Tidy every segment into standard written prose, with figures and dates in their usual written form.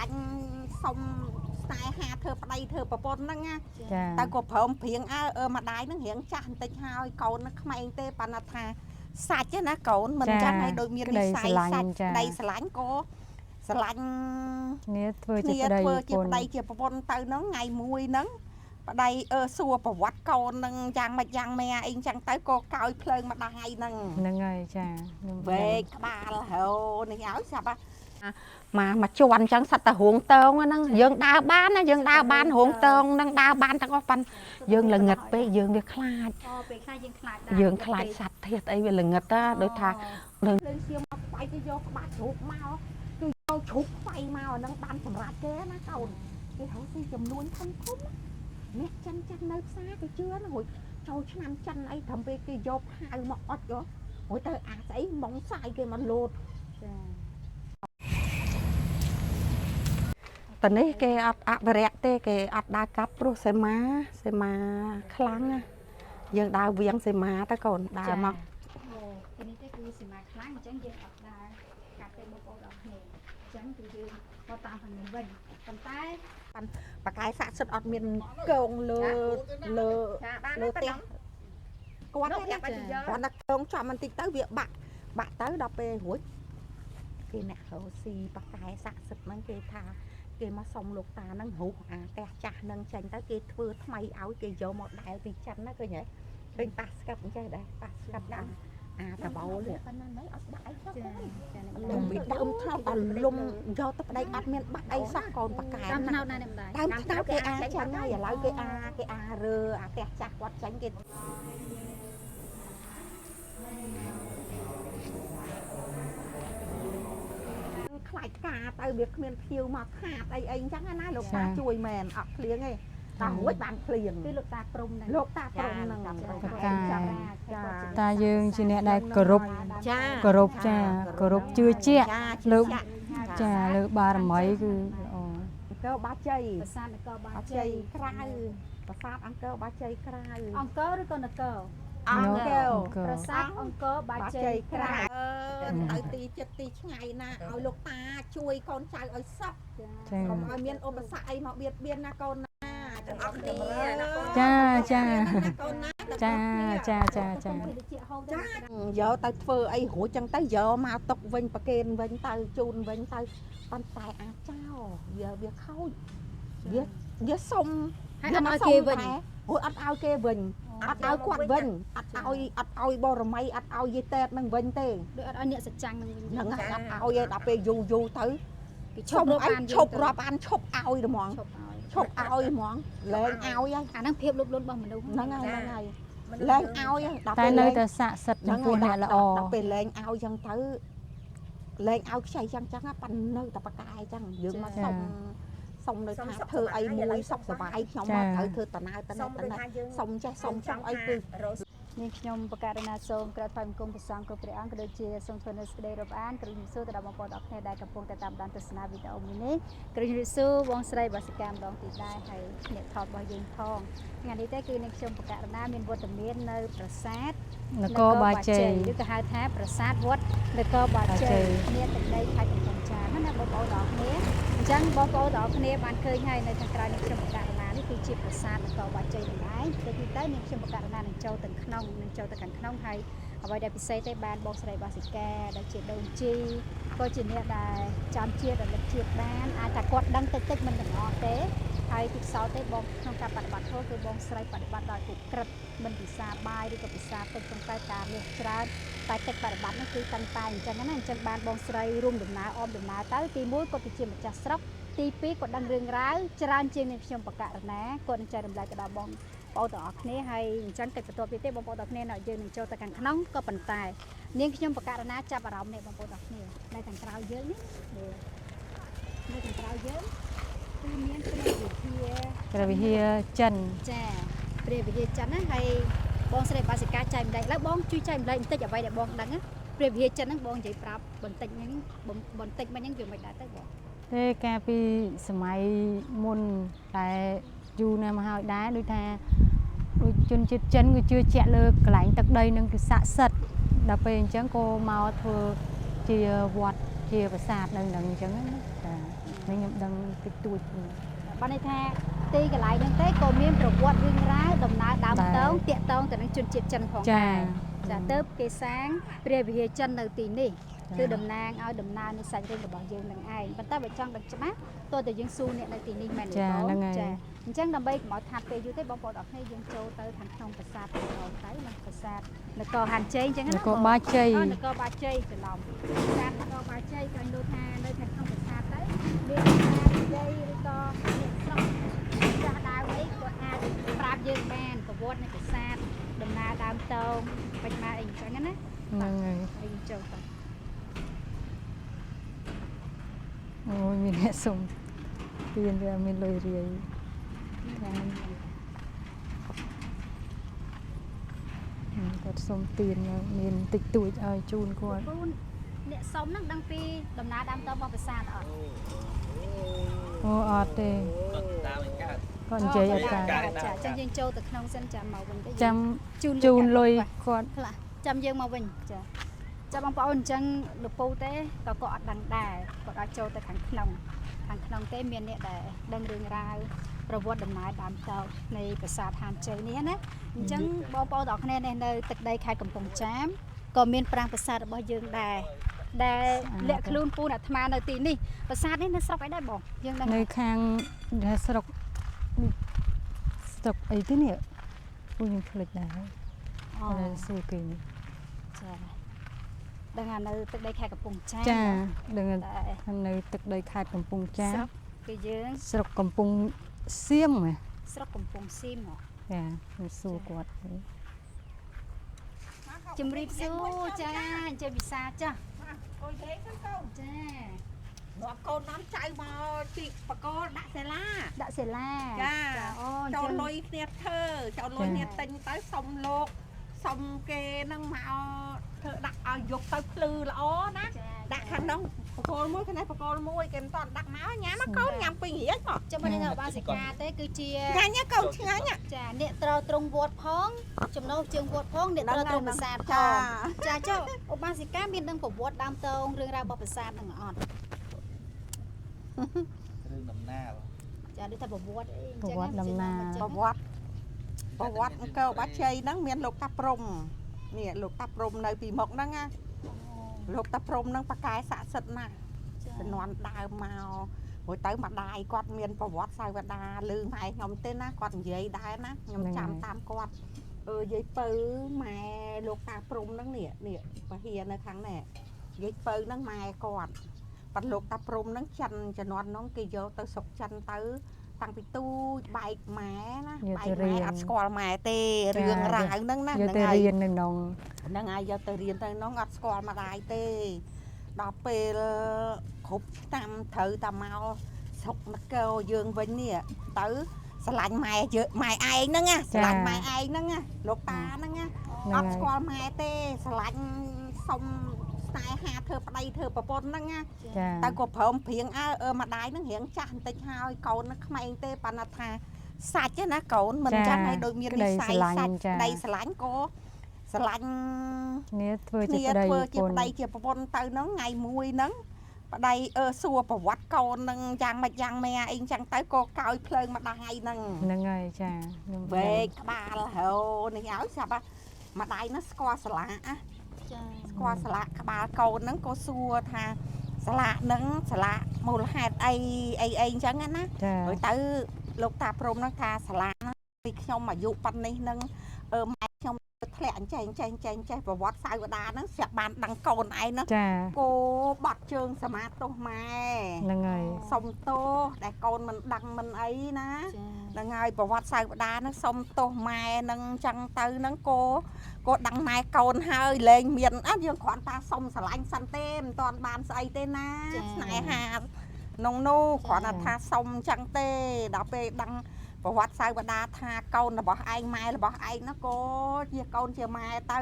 lạnh xong sai ha thơ đây thơ bà bôn nâng á Dạ. ta có phởm phiền mà đái nó hiện chán tích hai cậu nó không anh tê bà nà thà sạch chứ ná cậu mình chẳng hay đôi miền đi xài sạch đây xà lánh cô xà lánh Nia thưa chia bà đây chia bà bôn tao nó ngày mùi nâng bà đây xua bà vắt cậu nâng chàng mà chàng mẹ anh chẳng tới cô cao phơi mà đai nâng nâng ơi chà về bà là hồ này áo sao ba mà chọn chẳng sạch ta huống tông á nâng dương đa ban huống tông nâng đa ban ta có phần dương là ngật với dương việc khai dương khai sạch thiệt ấy về là ngật á đối thà lên xiêm bay cái vô bà chụp mau cái vô chụp bay mau nâng ban sầm rạt kế nó cầu cái thấu si chùm luôn không khúc nét chân nơi xa cái chưa nó hồi trâu năm chân ấy thầm về cái vô hai mà ót vô hồi tới ấy mong sai cái mà lộtตอนนี้แกอัดแรกเต้แกอัดดากับรู้เสมาครั้งยังดาวเวียงเสมาแต่ก่อนดาวมาทีนี้ก็คือเสมาครั้งจังยังอัดดาการเป็นโมโหดอกเหตุจังคือพอตามพันธุ์วันกันใต้ปากกายสะสดอดเมียนเกงเลอเตี้ยกวนเตี้ยกวนนักเกงชอบมันติดเต้าเวียบะเต้าดอกไปหัวกีเนี่ยเขาซีปากกายสะสดนั่งเกทาเกมาส่งลูกตานั่งหูแต่จ่านั่งจันตาเกทั่วทำไมเอาเกโยหมดได้ตีจันนะก็เนี่ยเป็นปัสกับใจได้ปัสกับดังแต่เบาเลยลมบิดลมเท่าตอนลมโยตับได้อัดเมียนบัดไอ้สักก่อนปากกายตามเท่านั้นตามเท่าเกอาจันง่ายอย่าเล่าเกอาเรือแต่จักวัดจันเกขายกาไปเบียกเมียนพิวมาขาดไอ้จังนะลูกตาช่วยแมนอักเลี้ยงไงตาหัวบานเปลี่ยนคือลูกตาปรุงนั่น ลูกตาปรุงนั่งตายืงจีเนี่ยได้กรุบจ้ากรุบชื่อเจี๊ยลึกจ้าลึกบารมีคือเกลบาใจประสาทเกลบาใจ คลายประสาทอังเกลบาใจคลาย อังเกลหรือก็นักเกล อังเกล ประสาทอังเกลบาใจคลายเอาตีจะตีไงนะเอาลูกตาช่วยคนชายเอาซับเอาเอาเมียนโอปสายมาเบียดเบียนนะคนนะจะเอาดีจ้าgiờ tay phơi ai hổ chân tay giờ mà tộc vinh bạc kên vinh tay chun vinh tay bàn tay ăn chao giờ việc khâu việc xong giờ mà kê vinh hổ ăn ao kê vinh ăn ao quạt vinh ăn ao bò rò mây ăn ao dây tét nâng vinh tê được ăn nhẹ sạch trăng nâng ăn ao dây đạp về dù tới chụp rọp ăn chụp ao được mòn chụp ao món lên ao vậy năng phep lúc luôn bằng mình đâu nâng ngày lên ao vậy tại nơi ta xạ sật trong buồn này là đặc biệt lên ao chân tới lên ao say chân chắc á pan nơi tập cài chân dương mà xong nơi thả thơ ai mùi sọc sờ bài xong mà thơ thơ tận ai xong che xong trong ai cứ នេះខ្ញុំបកករណាសូមក្រាបថ្វាយបង្គំព្រះសង្ឃគ្រប់ព្រះអង្គក៏ដូចជាសូមធ្វើនូវសេចក្តីរាប់អានគ្រូជំនឿទៅដល់បងប្អូនទាំងអស់គ្នាដែលកំពុងតែតាមដានទស្សនាវីដេអូមួយនេះគ្រូជំនឿសូបងស្រីបាសិកាម្ដងទៀតដែរហើយអ្នកថតរបស់យើងផងថ្ងៃនេះទេគឺអ្នកខ្ញុំបកករណាមានវត្តមាននៅប្រាសាទនគរបាជ័យឬក៏ហៅថាប្រាសាទវត្តនគរបាជ័យមានទឹកដីខេត្តកំពង់ចាមណាបងប្អូនទាំងអស់គ្នាអញ្ចឹងបងប្អូនទាំងអស់គ្នាបានឃើញហើយនៅខាងក្រៅនេះខ្ញុំបកករណានេះគឺជាប្រាសាទនគរបាជ័យនេះឯងទៅទីទៅអ្នកខ្ញុំបកករណានឹងចូលទៅក្នុងចូលទៅខាងក្នុងហើយអ្វីដែលពិសេសទេបានបងស្រីបាសិកាដែលជាដូនជីក៏ជាអ្នកដែលចាំជាតិរលឹកជាតិបានអាចថាគាត់ដឹងតិចមិនទាំងអស់ទេហើយទីផ្សារទេបងក្នុងការបប្រតិបត្តិធម៌គឺបងស្រីបប្រតិបត្តិដោយពុក្រិតមិនពិសាបាយឬក៏ពិសាទឹកក្នុងតែការលះច្រើនតែទឹកបប្រតិបត្តិនោះគឺតាំងតែអញ្ចឹងណាអញ្ចឹងបានបងស្រីរួមដំណើរអមដំណើរទៅទី1គាត់គឺជាម្ចាស់ស្រុកទី2គាត់ដឹងរឿងរ៉ាវច្រើនជាងអ្នកខ្ញុំបកករណាគាត់នឹងចែករំលែកទៅដល់បងប្អូនទាំងអស់គ្នាហើយអញ្ចឹងតិចបន្ទាប់ទៀតទេបងប្អូនទាំងគ្នានៅយើងនឹងចូលទៅខាងក្នុងក៏ប៉ុន្តែនាងខ្ញុំបកករណាចាប់អារម្មណ៍នេះបងប្អូនទាំងគ្នានៅខាងក្រៅយើងនេះនៅខាងក្រៅយើងគឺមានព្រះវិហារចិនចាព្រះវិហារចិនណាហើយបងស្រីបាសិកាចែកម្លែកឡើយបងជួយចែកម្លែកបន្តិចអ្វីដែលបងដឹងណាព្រះវិហារចិនហ្នឹងបងនិយាយប្រាប់បន្តិចហ្នឹងបន្តិចមិនហ្នឹងវាមិនដែរទៅបងទេកាលពីសម័យមុនតែយូរណាស់មកហើយដែរដូចថាដូចជនជាតិចិនគឺជឿជាក់លើកន្លែងទឹកដីនឹងគឺស័ក្តិសិទ្ធិដល់ពេលអញ្ចឹងក៏មកធ្វើជាវត្តជាប្រាសាទនៅនឹងអញ្ចឹងណាចា ហើយខ្ញុំដឹងតិចតួច បានន័យថាទីកន្លែងហ្នឹងទេក៏មានប្រវត្តិរឿងរ៉ាវដំណើរដើមតោងតាក់តងទៅនឹងជនជាតិចិនផងដែរចាទៅគេសាងព្រះវិហារចិននៅទីនេះគឺតំណាងឲ្យដំណើរនៃសាច់រឿងរបស់យើងនឹងឯងប៉ុន្តែបើចង់ដឹងច្បាស់តើតើយើងស៊ូអ្នកនៅទីនេះមែនទេបងចាអញ្ចឹងដើម្បីកុំឲ្យខាត់ពេលយូរទេបងប្អូនអរគ្នាយើងចូលទៅខាងក្នុងប្រាសាទទៅនឹងប្រាសាទនគរហាន់ជ័យអញ្ចឹងណា នគរបាជ័យ នគរបាជ័យច្រឡំប្រាសាទនគរបាជ័យក៏នោះថានៅខាងក្នុងប្រាសាទទៅមានប្រាសាទជ័យឬក៏អ្នកស្រុកចាស់ដើមអីក៏អាចប្រាប់យើងបានប្រវត្តិនៃប្រាសាទដំណើរដើមតោងបាច់មកអីអញ្ចឹងណា ហ្នឹងហើយ ហើយយើងចូលទៅ អូយមានអ្នកសុំទានវាមានលុយរាយគាត់សុំទានមានតិចតួចឲ្យជូនគាត់ អ្នកសុំហ្នឹងដឹងពីដំណើរដើមតោងរបស់ប្រាសាទអត់ អូអត់ទេ តាមឯកើត គាត់និយាយអត់កើត ចាអញ្ចឹងយើងចូលទៅក្នុងសិនចាំមកវិញទៅ ចាំជូនលុយគាត់ ខ្លះចាំយើងមកវិញចាចាំបងប្អូនអញ្ចឹងលពូទេក៏គាត់អត់ដឹងដែរគាត់អាចចូលទៅខាងក្នុងទេមានអ្នកដែលដឹងរឿងរ៉ាវប្រវត្តិដំណើរដើមតោងនៃប្រាសាទហាន់ជ័យនេះណាអញ្ចឹងបងប្អូនទាំងគ្នានេះនៅទឹកដីខេត្តកំពង់ចាមក៏មានប្រាង្គប្រាសាទរបស់យើងដែរដែលលាក់ខ្លួនពូនអាត្មានៅទីនេះប្រាសាទនេះនៅស្រុកអីដែរបងយើងដឹង នៅខាងស្រុកអីទីនេះពូខ្ញុំភ្លេចដែរតែសួរគេ ចាដឹងថានៅទឹកដីខេត្តកំពង់ចាម ចាដឹងថានៅទឹកដីខេត្តកំពង់ចាម ស្រុកគឺយើង ស្រុកកំពង់សៀមហ៎ ស្រុកកំពង់សៀមហ៎ ចាខ្ញុំសួរគាត់ ជំរាបសួរចាអញ្ជើញវិសាចា កូនលេងទៅកូន ចា នាំកូននាំចៅមកជីកបកលដាក់សាលា ដាក់សិលា ចា អូអញ្ ចូល ចឹង លុយគ្នាធ្វើចូលលុយគ្នាទិញទៅសុំលោកសុំគេនឹងមកធ្វើដាក់ឲ្យយកទៅភ្លឺល្អណាដាក់ខាងនោះបកលមួយខាងនេះបកលមួយគេមិនតន់ដាក់មកញ៉ាំមកកូនញ៉ាំពេញរៀងមក ចាំមិននៅបាសិកាទេគឺជា ឆ្ងាញ់ណាកូនឆ្ងាញ់ណា ចាអ្នកត្រូវត្រង់វត្តផងចំណោជើងវត្តផងអ្នកត្រូវត្រង់ប្រាសាទផងចាចុះឧបាសិកាមានដឹងប្រវត្តិដើមតោងរឿងរ៉ាវរបស់ប្រាសាទហ្នឹងអត់ រឿងដំណើរ ចាដូចថាប្រវត្តិអីអញ្ ប្រ ចឹង វត្តិដំណើរ ប្រវត្តិអង្គរបាជ័យហ្នឹងមានលោកតាព្រំនេះលោកតាព្រំនៅពីមុខហ្នឹងណាលោកតាព្រំហ្នឹងប៉ាកែស័ក្តិសិទ្ធិណាស់ជំនាន់ដើមមកព្រោះទៅម្ដាយគាត់មានប្រវត្តិសាវតាលឺម៉ែខ្ញុំទេណាគាត់និយាយដែរណាខ្ញុំចាំតាមគាត់យាយពៅម៉ែលោកតាព្រំហ្នឹងនេះពហិនៅខាងនេះយាយពៅហ្នឹងម៉ែគាត់ប៉ាលោកតាព្រំហ្នឹងចិនជំនាន់ហ្នឹងគេយកទៅស្រុកចិនទៅតាំងពីទូចបែកម៉ែណាបែកម៉ែអត់ស្គាល់ម៉ែទេរឿងរ៉ាវហ្នឹងណា យកទៅរៀននៅក្នុង ហ្នឹងហើយយកទៅរៀនទៅហ្នឹងអត់ស្គាល់ម្ដាយទេដល់ពេលគ្រប់តាមត្រូវតាមកស្រុកនគរយើងវិញនេះទៅស្រឡាញ់ម៉ែយើងម៉ែឯងហ្នឹងណាស្រឡាញ់ម៉ែឯងហ្នឹងណាលោកតាហ្នឹងណាអត់ស្គាល់ម៉ែទេស្រឡាញ់សុំស្នេហាធ្វើប្តីធ្វើប្រពន្ធហ្នឹងណា ចា តែក៏ព្រមព្រៀងម្ដាយហ្នឹងរៀងចាស់បន្តិចហើយកូនហ្នឹងក្មេងទេប៉ុន្តែថាសាច់ណាកូនមិនចឹងហើយដូចមាននិស្ស័យសាច់ប្តីស្រឡាញ់ក៏ស្រឡាញ់ នេះធ្វើជា គ្នា ប្តី ធ្វើជាប្តីជាប្រពន្ធទៅហ្នឹងថ្ងៃមួយហ្នឹងប្តីសួរប្រវត្តិកូនហ្នឹងយ៉ាងម៉េចយ៉ាងម៉ែអីចឹងទៅក៏កោយភ្លើងម្ដាយហ្នឹង ហ្នឹងហើយចាខ្ញុំ វែកក្បាលហៅនេះឲ្យស្រាប់ម្ដាយហ្នឹងស្គាល់ស្លាកណា ចា ស្គាល់ស្លាកក្បាលកូនហ្នឹងក៏សួរថាស្លាកហ្នឹងស្លាកមូលហេតុអីអញ្ចឹងណា ចា ហើយទៅលោកតាព្រំហ្នឹងថាស្លាកហ្នឹងពីខ្ញុំអាយុប៉ុណ្នេះហ្នឹងម៉ែខ្ញុំធ្លាក់ចេះប្រវត្តិសាវតាហ្នឹងស្រាប់បានដឹងកូនឯងហ្នឹង ចា គោបាត់ជើងសមាទោសម៉ែ ហ្នឹងហើយ សុំទោសដែលកូនមិនដឹងមិនអីណា ចា ហ្នឹងហើយប្រវត្តិសាវតាហ្នឹងសុំទោសម៉ែហ្នឹងចឹងទៅហ្នឹងគោដឹងម៉ែកូនហើយលែងមានយើងគ្រាន់តែសុំស្រឡាញ់សិនទេមិនតាន់បានស្អីទេណាស្នេហាក្នុងនោះគ្រាន់តែថាសុំចឹងទេដល់ពេលដឹងប្រវត្តិសាវតាថាកូនរបស់ឯងម៉ែរបស់ឯងហ្នឹងក៏ជាកូនជាម៉ែទៅ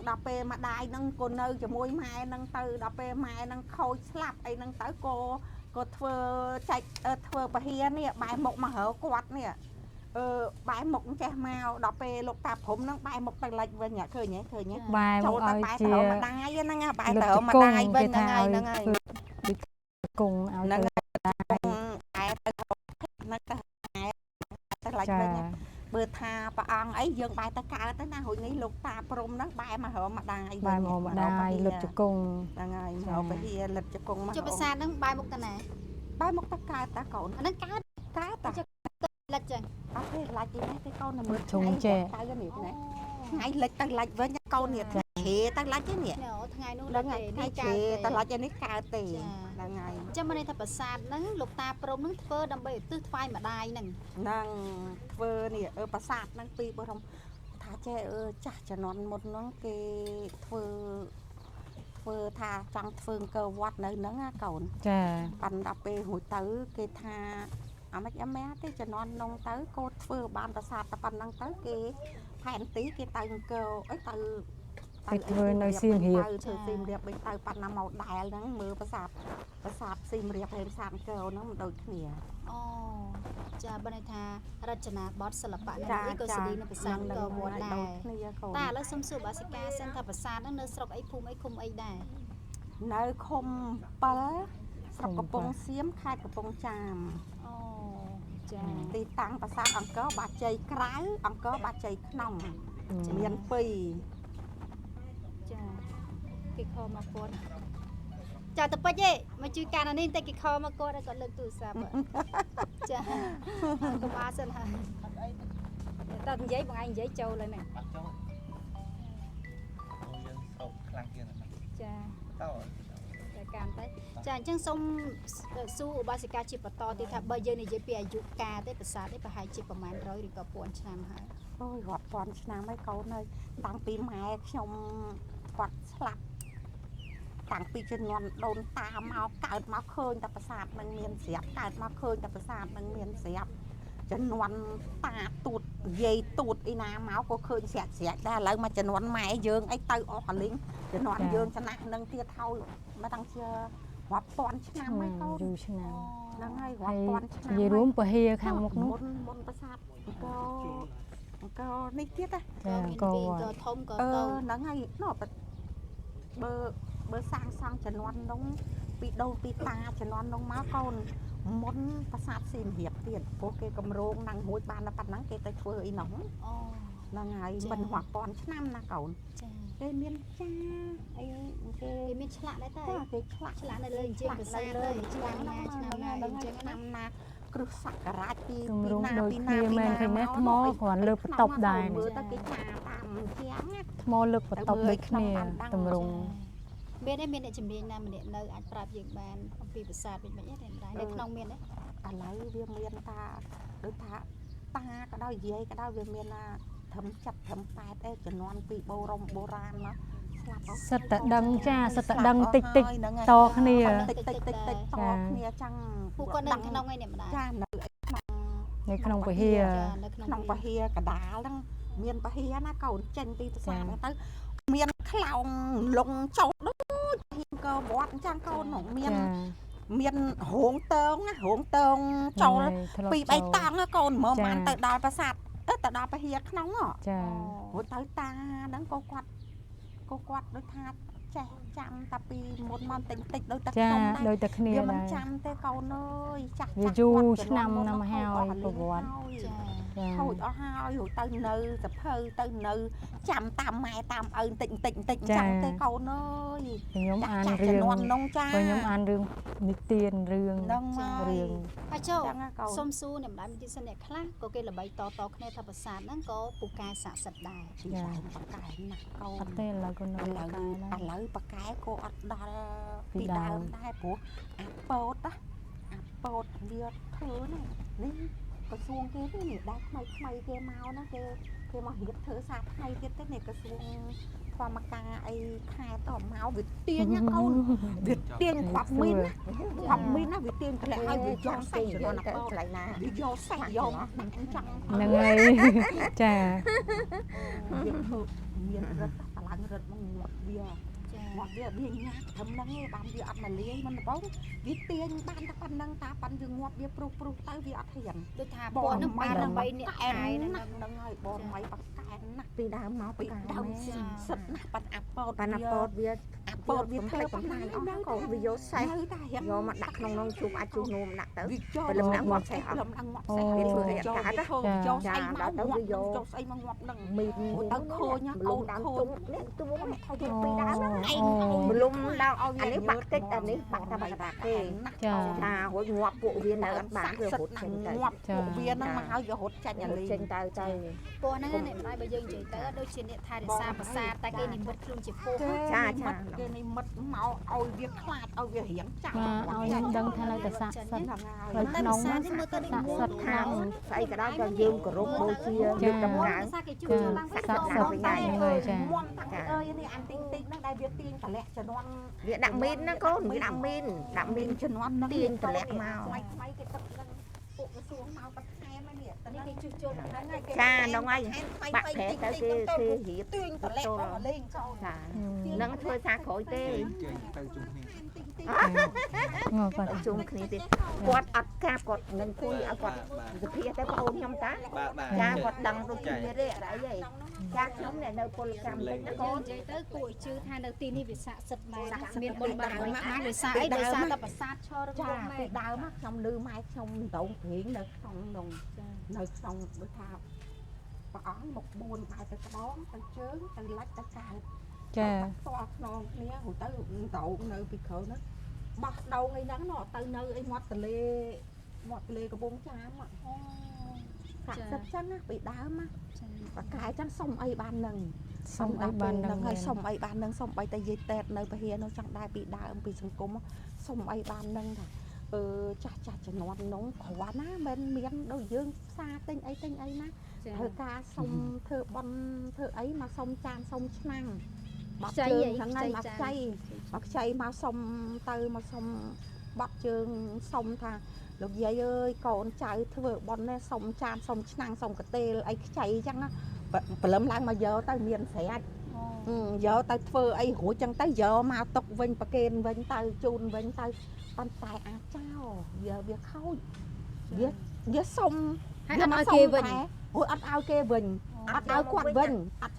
ដល់ពេលម្ដាយហ្នឹងក៏នៅជាមួយម៉ែហ្នឹងទៅដល់ពេលម៉ែហ្នឹងខូចស្លាប់អីហ្នឹងទៅក៏ធ្វើចាច់ធ្វើពហិនេះបែរមុខមករើគាត់នេះបែរមុខចេះមកដល់ពេលលោកតាព្រំហ្នឹងបែរមុខទៅលិចវិញឃើញទេ បែរមក ចូលទៅ ឲ្យ បែរ ជា ទៅម្ដាយហ្នឹងបែរទៅម្ដាយវិញហ្នឹងហើយ ដូចគង់អ ទៅ តែទៅហ្នឹងទៅទៅឡាច់វិញបើថាព្រះអង្គអីយើងបែរទៅកើតទៅណារួចនេះលោកតាព្រំហ្នឹងបែរមករកម្ដាយ បាយមកម្ដាយលុតជង្គង់ ហ្នឹងហើយមកពហិលិតជង្គង់មក ចុះប្រាសាទហ្នឹងបាយមុខតាណា បែរមកទៅកើតតាកូន អាហ្នឹងកើត កើតតា លិចចឹង អត់ទេឡាច់នេះទេកូនមើល ធំចេះ ទៅនេះណាថ្ងៃលិចទៅឡាច់វិញកូននេះជ្រេទៅឡាច់ទេនេះ ថ្ងៃនោះ ហ្នឹងហើយថ្ងៃជ្រេទៅឡាច់នេះកើតទេ ចា ហ្នឹងហើយ ចាំមកនេះថាប្រាសាទហ្នឹងលោកតាព្រំហ្នឹងធ្វើដើម្បីឧទ្ទិសថ្វាយម្ដាយហ្នឹង ហ្នឹងធ្វើនេះប្រាសាទហ្នឹងពីបរមថាចេះចាស់ជំនាន់មុនហ្នឹងគេធ្វើថាចង់ធ្វើអង្គរវត្តនៅហ្នឹងណាកូន ចា ប៉ាន់ដល់ពេលរួចទៅគេថាអាម៉េចអាម៉ែទេជំនាន់នងទៅកូនធ្វើបានប្រាសាទតែប៉ុណ្្នឹងទៅគេផែនទីគេទៅអង្គរអីទៅ គេធ្វើនៅសៀមរាប ធ្វើសៀមរាបវិញទៅប៉ាន់ណាមកដែលហ្នឹងមើលប្រាសាទសៀមរាបហើយប្រាសាទអង្គរហ្នឹងមិនដូចគ្នា អូចាបើន័យថារចនាបថសិល្បៈនៅនេះក៏ស្ដីនៅប្រាសាទក៏វត្តដែរ ដូចគ្នាកូន តាឥឡូវសុំសួរបាសិកាសិនថាប្រាសាទហ្នឹងនៅស្រុកអីភូមិអីឃុំអីដែរ នៅឃុំ7ស្រុកកំពង់សៀមខេត្តកំពង់ចាម អូចា ទីតាំងប្រាសាទអង្គរបាជ័យក្រៅអង្គរបាជ័យក្នុងមាន2 ចាគេខមកគាត់ចាតពេចទេមកជួយការនេះតែគេខមកគាត់ហើយគាត់លើកទូរស័ព្ទចាកុំអាសិនហើយតើនិយាយបងឯងនិយាយចូលហើយហ្នឹង បាត់ចូលអូយើងស្រោបខ្លាំងជាងហ្នឹង ចា តើ តែកម្មតែចាអញ្ចឹងសូមសួរឧបាសិកាជាបន្តទៀតថាបើយើងនិយាយពីអាយុកាលទេប្រាសាទនេះប្រហែលជាប្រហែល100ឬក៏ពាន់ឆ្នាំហើយ អូយរាប់ពាន់ឆ្នាំហើយកូនហើយតាំងពីម៉ែខ្ញុំគាត់ស្លាប់តាំងពីជំនាន់ដូនតាមកកើតមកឃើញតែប្រាសាទនឹងមានស្រាប់កើតមកឃើញតែប្រាសាទនឹងមានស្រាប់ជំនាន់តាទូតយាយទូតអីណាមកក៏ឃើញស្រាក់ដែរឥឡូវមកជំនាន់ម៉ែយើងអីទៅអស់កលិញជំនាន់យើងចំណាស់នឹងទៀតហើយមកតាំងជារាប់ពាន់ឆ្នាំហើយកូន យូរឆ្នាំ ហ្នឹងហើយ ហើ រាប់ យ ពាន់ឆ្នាំ និយាយរួមពហិខាងមុខនោះ មុនប្រាសាទអង្គរនេះទៀតណា ចា មាន ក៏ ពីក៏ធំក៏តូច ហ្នឹងហើយនោះបើសាងសង់ជំនាន់នោះពីដូនពីតាជំនាន់នោះមកកូនមុនប្រាសាទសៀមរាបទៀតព្រោះគេកម្រងនឹងរួចបានតែប៉ុណ្ណឹងគេទៅធ្វើអីនោះ អូ ហ្នឹងហើយមិនរាប់ពាន់ឆ្នាំណាកូន ចា គេមានចាអីគេ គេមានឆ្លាក់ដែរតើ គេឆ្លាក់ ឆ្លាក់នៅលើអញ្ជើញប្រាសាទទៅឆ្នាំណាអញ្ចឹង ឆ្នាំណាគ្រឹះសករាជពី ទម្រង់ដូចគ្នាមែនឃើញទេថ្មគ្រាន់លើកបន្ទប់ដែរ មើលទៅគេឆាតាមជាងណា ថ្មលើកបន្ទប់ដូចគ្នាទម្រង់ មានទេមានអ្នកជំនាញណាម្នាក់នៅអាចប្រាប់យើងបានអំពីប្រាសាទវិញមិនទេដែរនៅក្នុងមានទេ ឥឡូវវាមានតាដូចថាតាក៏ដោយយាយក៏ដោយវាមានណាត្រឹម7ត្រឹម8ឯជំនាន់ពីបុរាណមកស្លាប់អស់ សិតតែដឹងចាសិតតែដឹងតិចតិចតគ្នា តិចតគ្នាចឹង ពួកគាត់នៅក្នុងឯនេះម្ដាយ ចានៅ នៅក្នុងពហិ នៅក្នុង ក្នុងពហិកដាលហ្នឹងមានពហិណាកូនចេញពីប្រាសាទទៅមានខ្លោងលងចូលដូចក៏វត្តអញ្ចឹងកូននោះមាន ចា មានរោងតើងណារោងតើងចូលពី3តង់កូនមើលបានទៅដល់ប្រាសាទទៅដល់ពហិក្នុងហ៎ ចា រួចទៅតាហ្នឹងក៏គាត់ដូចថាចេះចាំតែពីមុនមកតិចដូចតែ ចា ខ្ញុំដែរ ដូចតែគ្នា វាមិន ដែរ ចាំទេកូនអើយចាស់ វាយូរឆ្នាំណាស់មកហើយប្រវត្តិ ចា ចា ខូចអស់ហើយរួចទៅនៅសភៅទៅនៅចាំតាមម៉ែតាមឪតិចអញ្ចឹងទេកូនអើយ ខ្ញុំអាន ចាស់ រឿង ជំនាន់នោះចា បើខ្ញុំអានរឿងនិទានរឿង ហ្នឹងហើយ រឿង ហើយចូល ចឹងណាកូន សុំសួរអ្នកម្ដាយមានទីសិនអ្នកខ្លះក៏គេល្បីតគ្នាថាប្រាសាទហ្នឹងក៏ពូកែស័ក្តិសិទ្ធិដែរ ពីដើមបកែណាស់កូ អ ន ត់ទេឥឡូវក៏នៅ ឥឡូវ តែដែរ បកែក៏អត់ដល់ ពី ពី ដើ ដើ ម មដែរព្រោះអាប៉ោតណាអាប៉ោតវាធ្វើហ្នឹងនេះក្រសួងគេទេនេះដែរថ្មីគេមកណាគេមករៀបធ្វើសាថ្មីទៀតទេនេះក្រសួងធម្មការអីខែតមកវាទាញណាកូនវាទាញខ្វាប់មីនណាខ្វាប់មីនណាវាទាញធ្លាក់ហើយវាយកសេះយកណាប៉ោតឡៃណាវាយកសេះយកអញ្ចឹង ហ្នឹងហើយចា វាធ្វើមានរឹតបលាំងរឹតមកងាប់វា ចា មកវាញ៉ាំត្រឹមហ្នឹងឯងបានវាអត់មកលាយមិនបងវាទាញបានតែប៉ុណ្្នឹងតាប៉ាន់យើងងាប់វាព្រុសទៅវាអត់ហ៊ាន ដូចថាពណ៌នឹងបានដើម្បីអ្នកខែហ្នឹង ហ្នឹងហើយបងមិនបកកែណាស់ពីដើមមកពីដើម ចា សិតណាស់ប៉ាន់អាប៉ោត បានអាប៉ោតវា អា ពតវាធ្វើប៉ុណ្ណាអស់ក៏វាយកសេះយកមកដាក់ក្នុងនងជុំអាចជុំនោមដាក់ទៅព្រលឹមដាក់ងាប់សេះអស់ព្រលឹមដាក់ងាប់សេះវាធ្វើឲ្យកាត់យកស្អីមកងាប់យកស្អីមកងាប់នឹងមីទៅខូចអូនខូចនេះទួមកខូចពីដើមឯងព្រលឹមដល់ឲ្យអានេះបាក់តិចអានេះបាក់តែបាក់ទេចារួចងាប់ពួកវានៅអត់បានវារត់ចេញទៅងាប់ពួកវាហ្នឹងមកឲ្យវារត់ចាញ់អាលីចេញទៅពួកហ្នឹងអ្នកម្ដាយបើយើងនិយាយទៅដូចជាអ្នកថែរក្សាប្រាសាទតែគេនិមិត្តខ្លួនជាពូចាគេនិមិត្តមកឲ្យវាខ្លាចឲ្យវារៀងចាស់ឲ្យដឹងថានៅតែស័ក្តិសិទ្ធិហើយក្នុងស័ក្តិសិទ្ធិខ្លាំងស្អីក៏ដោយក៏យើងគោរពបូជាលើកដំណើរស័ក្តិសិទ្ធិវិញហើយចាអើយនេះអានទីងទីងហ្នឹងដែលវាទាញតម្លាក់ជំនាន់វាដាក់មីនណាកូនវាដាក់មីនជំនាន់ហ្នឹងទាញតម្លាក់មកថ្មីគេទឹកហ្នឹងពួកក្រសួងមកបន្ថែមនេះនេះគេជួសជុលហ្នឹងហើយចាហ្នឹងហើយបាក់ប្រែទៅគេរៀបទាញតម្លាក់មកលេងចូលចានឹងធ្វើសាក្រោយទេទៅជុំគ្នាគាត់ជុំគ្នាទេគាត់អត់កាប់គាត់នឹងគួយឲ្យគាត់សុភាទៅបងអូនខ្ញុំតាចាគាត់ដឹងទៅជំនាញទេអីហីចាខ្ញុំអ្នកនៅពលកម្មនេះកូននិយាយទៅគួរឲ្យជឿថានៅទីនេះវាស័ក្តិសិទ្ធិមែនមានបុណ្យបារមីខ្លាំងដោយសារអីដោយសារតែប្រាសាទឈររងមែនពីដើមខ្ញុំឮម៉ែខ្ញុំដងព្រៀងនៅក្នុងនោះនៅក្នុងដូចថាព្រះអង្គមក4បែរទៅក្បងទៅជើងទៅលាច់ទៅកើតចាផ្ទាល់ខ្នងគ្នាទៅទៅនៅពីក្រោយហ្នឹងបោះដងអីហ្នឹងទៅនៅអីមាត់ទលេកំពង់ចាមកាក់សិតចឹងណាពីដើមណាបកែចឹងសុំអីបាននឹងសុំអីបាននឹងហើយសុំអីបាននឹងសុំបីតែយាយតេតនៅពហិនោះចង់ដែរពីដើមពីសង្គមសុំអីបាននឹងថាចាស់ជំនាន់នោះគ្រាន់ណាមិនមានដូចយើងផ្សារទិញអីណាធ្វើការសុំធ្វើបន់ធ្វើអីមកសុំចានសុំឆ្នាំងបាត់ជើងហ្នឹងហើយមកខ្ចីមកសុំទៅមកសុំបាត់ជើងសុំថាលោកយាយអើយកូនចៅធ្វើបន់នេះសុំចានសុំឆ្នាំងសុំកាទេលអីខ្ចីអញ្ចឹងណាព្រលឹមឡើងមកយកទៅមានស្រាច់យកទៅធ្វើអីរួចចឹងទៅយកមកຕົកវិញប្រគេនវិញទៅជូនវិញទៅប៉ុន្តែអាចចោលវាខូចវាសុំវាមកគេវិញរួចអត់ឲ្យគេវិញអត់ឲ្យគាត់វិញអត់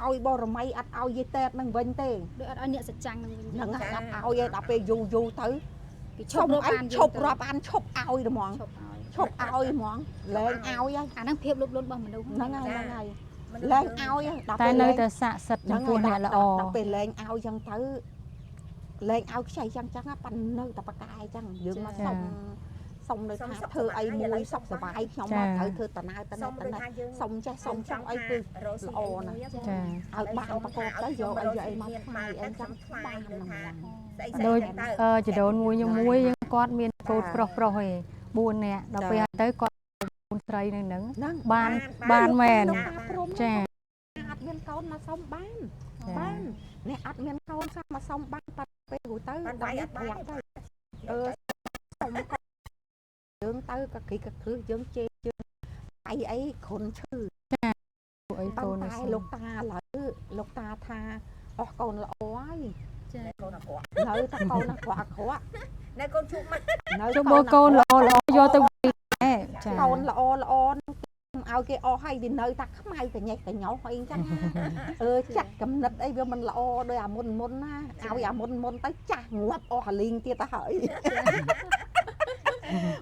ឲ្យបរមីអត់ឲ្យយាយតេតនឹងវិញទេដូចអត់ឲ្យអ្នកសច្ចាំងនឹងវិញហ្នឹងអត់ឲ្យឯដល់ពេលយូរទៅគេឈប់រាប់អានឈប់ឲ្យហ្មងឈប់ឲ្យហ្មងលែងឲ្យហើយអាហ្នឹងភាពលុបលន់របស់មនុស្សហ្នឹងហើយលែងឲ្យតែនៅតែស័ក្តិសិទ្ធិចំពោះអ្នកល្អដល់ពេលលែងឲ្យចឹងទៅលែងឲ្យខ្ចីចឹងប៉ាន់នៅតែប្រកែចឹងយើងមកសុំនៅថាធ្វើអីមួយសុខសบายខ្ញុំមកត្រូវធ្វើតណើសុំចេះសុំចង់អីគឺល្អណាស់ចាឲ្យបានប្រកបទៅយកអីមកថ្មីអីចឹងបានដូចចដូនមួយខ្ញុំមួយគាត់មានកូនប្រុសឯង4នាក់ដល់ពេលទៅគាត់កូនស្រីនឹងបានមែនចាអត់មានកូនមកសុំបានអ្នកអត់មានកូនមកសុំបានប៉ាត់ពេលរួចទៅដល់ព្រាត់ទៅសុំយើងទៅកគីកគ្រឹះយើងជេរយើងអីគ្រុនឈឺចាអីកូនតែលោកតាឥឡូវលោកតាថាអស់កូនល្អហើយចាកូនអាក្រក់នៅតែកូនអាក្រក់នៅកូនជុំមកនៅជុំកូនល្អយកទៅចាកូនល្អឲ្យគេអស់ហើយវានៅតែខ្មៅកញេះកញោអីចឹងចាក់កំណត់អីវាមិនល្អដោយអាមុនណាឲ្យអាមុនទៅចាស់ងាប់អស់អាលីងទៀតទៅហើយ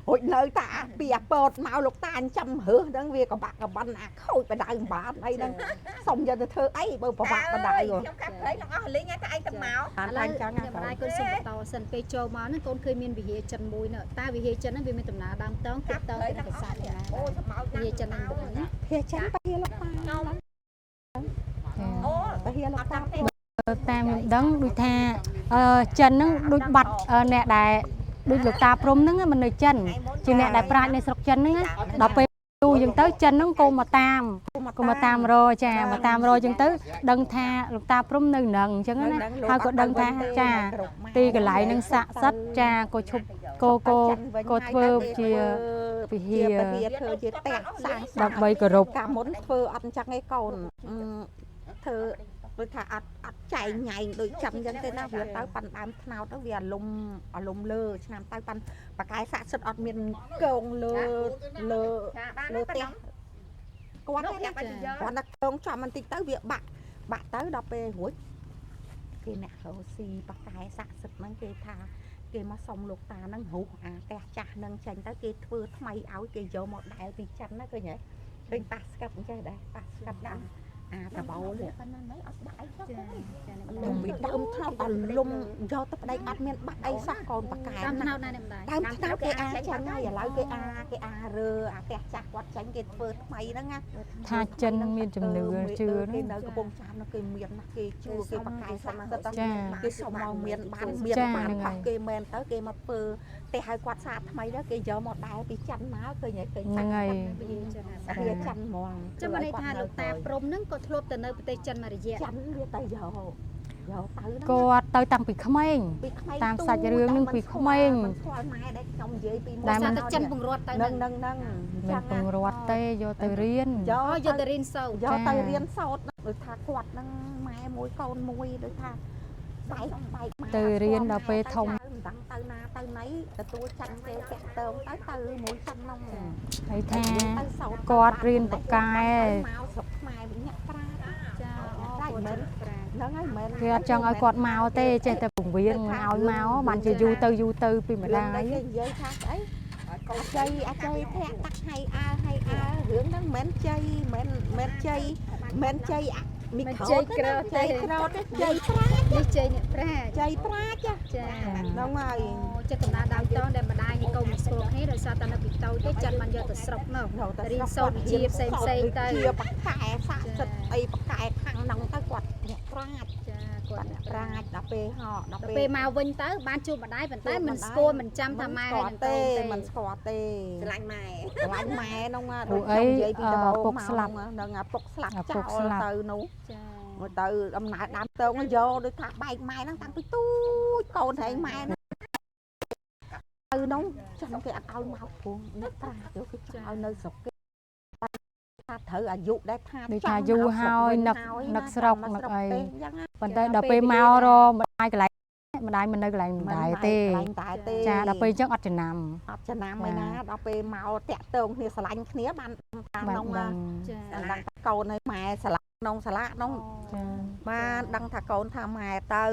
រួចនៅតាពីអាពតមកលោកតាអញ្ចឹមរើសហ្នឹងវាកបាក់កបានអាខូចបដៅបានអីហ្នឹងសុំយកទៅធ្វើអីបើប្រវាក់បដៅខ្ញុំកាត់ព្រៃឡើងអស់លីងតែឯងទៅមកឥឡូវអ្នកម្ដាយកូនសុំបន្តសិនពេលចូលមកហ្នឹងកូនឃើញមានវិហារចិនមួយនោះតាវិហារចិនហ្នឹងវាមានដំណើរដើមតងទៅទៅប្រាសាទណាអូវិហារចិនហ្នឹងណាវិហារចិនទៅលោកតាអូទៅលោកតាតាមដឹងដូចថាចិនហ្នឹងដូចបាត់អ្នកដែលដូចលោកតាព្រំហ្នឹងមិននៅចិនជាអ្នកដែលប្រាជ្ញនៅស្រុកចិនហ្នឹងដល់ពេលទូអញ្ចឹងទៅចិនហ្នឹងក៏មកតាមរចាមកតាមរអញ្ចឹងទៅដឹងថាលោកតាព្រំនៅនឹងអញ្ចឹងណាហើយក៏ដឹងថាចាទីកន្លែងហ្នឹងស័ក្តិសិទ្ធិចាក៏ឈប់ក៏ធ្វើជាពិហារធ្វើជាផ្ទះសាងដើម្បីគោរពកាលមុនធ្វើអត់អញ្ចឹងឯងកូនធ្វើដូចថាអត់ចែងញ៉ៃដូចចាំអញ្ចឹងទេណាវាទៅប៉ាន់ដើមថ្នោតទៅវាអាលុំលើឆ្នាំទៅប៉ាន់បកាយស័ក្តិសិទ្ធិអត់មានកងលើផ្ទះគាត់ណាកងចំបន្តិចទៅវាបាក់ទៅដល់ពេលរួច គេអ្នករស់ស៊ីបកែស័ក្តិសិទ្ធហ្នឹងគេថាគេមកសុំលោកតាហ្នឹងហូបអាផ្ទះចាស់ហ្នឹងចេញទៅគេធ្វើថ្មីឲ្យគេយកមកដែលពីចិនណាឃើញហ៎ឃើញប៉ាស្កាត់អញ្ចេះដែរប៉ាស្កាត់ដាក់អាតបោលប៉ុណ្ណាហ្នឹងអត់ដាក់អីសោះកូនលំពីដើមថ្នោតដល់លំយកទៅប្តីអត់មានបាក់អីសោះកូនបកែ តាមថ្នោតណាអ្នកម្ដាយ ដើមថ្នោតគេអាចាញ់ហើយឥឡូវគេអារើអាផ្ទះចាស់គាត់ចាញ់គេធ្វើថ្មីហ្នឹងណា ថាចិនមានជំនឿជឿ គេ ហ្នឹង នៅកំពង់ចាមនោះគេមានណាគេជឿគេបកែស័ក្តិសិទ្ធ ចា គេសុំមកមានបានផុសគេមែនទៅគេមកធ្វើតែឲ្យគាត់សាកថ្មីទៅគេយកមកដែលពីចិនមកឃើញឃើញ ហ្នឹងហើយ វាចិនហ្មង ចាំមកន័យថាលោកតាព្រំហ្នឹងក៏ធ្លាប់ទៅនៅប្រទេសចិនមួយរយៈ ចិនវាទៅយកទៅហ្នឹង គាត់ទៅតាំងពីក្មេង ពីក្មេង តាមសាច់រឿងហ្នឹងពីក្មេង មិនស្គាល់ម៉ែដែលខ្ញុំនិយាយពី តែមិនទៅចិនពង្រត់ទៅ នឹង ហ្នឹង នឹង មិនពង្រត់ទេយកទៅរៀន យកទៅរៀនសូត្រ យកទៅរៀនសូត្រដូចថាគាត់ហ្នឹងម៉ែមួយកូនមួយដូចថាបែក ទៅរៀនដល់ពេលធំ មិនដឹងទៅណាទៅណីទទួលចាន់គេតាក់តងទៅមួយចិនហ្នឹង ហើយថា ទៅសូត្រ គាត់រៀនបកែ មកស្រុកខ្មែរវិញអ្នកប្រា ចាអូ តែ គាត់ មិន ប្រា ហ្នឹងហើយមិន គេអត់ចង់ឲ្យគាត់មកទេចេះតែពង្រៀនមិនឲ្យមកបានជាយូរទៅពីម្ដាយ គេនិយាយថាស្អីកូនជ័យអាច័យធាក់តាក់ហើយអើរឿងហ្នឹងមិនជ័យមិនជ័យមីក្រូជ័យក្រោតជ័យប្រា នេះជ័យអ្នកប្រា ជ័យប្រាចា ចា ហ្នឹងហើយ ចិត្តដំណើរដើមតងដែលម្ដាយនេះកូនមិនស្គាល់គ្នាដោយសារតែនៅពីតូចទេចិនបានយកទៅស្រុកមករៀនសូត្រវិជ្ជាផ្សេងទៅ ជាបកែស័ក្តិសិទ្ធអីបកែខាងហ្នឹងទៅគាត់អ្នកប្រាជ្ញ ចាគាត់អ្នក ប្រា ប្រា ជ្ញដល់ពេលហោដល់ ពេលមកវិញទៅបានជួបម្ដាយប៉ុន្តែមិនស្គាល់មិនចាំថាម៉ែហើយនឹងកូនទេ មិនស្គាល់ទេ ស្រឡាញ់ម៉ែ ស្រឡាញ់ម៉ែហ្នឹង ព្រោះអីពុកស្លាប់ ហ្នឹងពុកស្លាប់ ពុកស្លាប់ ទៅនោះ ចា មកទៅដំណើរដើមតងយកដូចថាបែកម៉ែហ្នឹងតាំងពីទូចកូនហែងម៉ែហ្នឹងទៅនោះចាំគេអត់ឲ្យមកព្រោះអ្នកប្រាជ្ញយកគេចង់ឲ្យនៅស្រុកគេថាត្រូវអាយុដែលថា ដូចថាយូរហើយនឹកស្រុកនឹកអី ចឹងណា ប៉ុន្តែដល់ពេលមករម្ដាយកន្លែងម្ដាយមិននៅកន្លែងម្ដាយទេ តែទេ ចាដល់ពេលអញ្ចឹងអត់ចំណាំ អត់ចំណាំឯណាដល់ពេលមកតាក់តងគ្នាស្រឡាញ់គ្នាបានថា បា ក្នុង នដឹង ចា ដឹងថាកូនឲ្យម៉ែស្រឡាញ់ក្នុងសាលាក្នុង ចា បានដឹងថាកូនថាម៉ែទៅ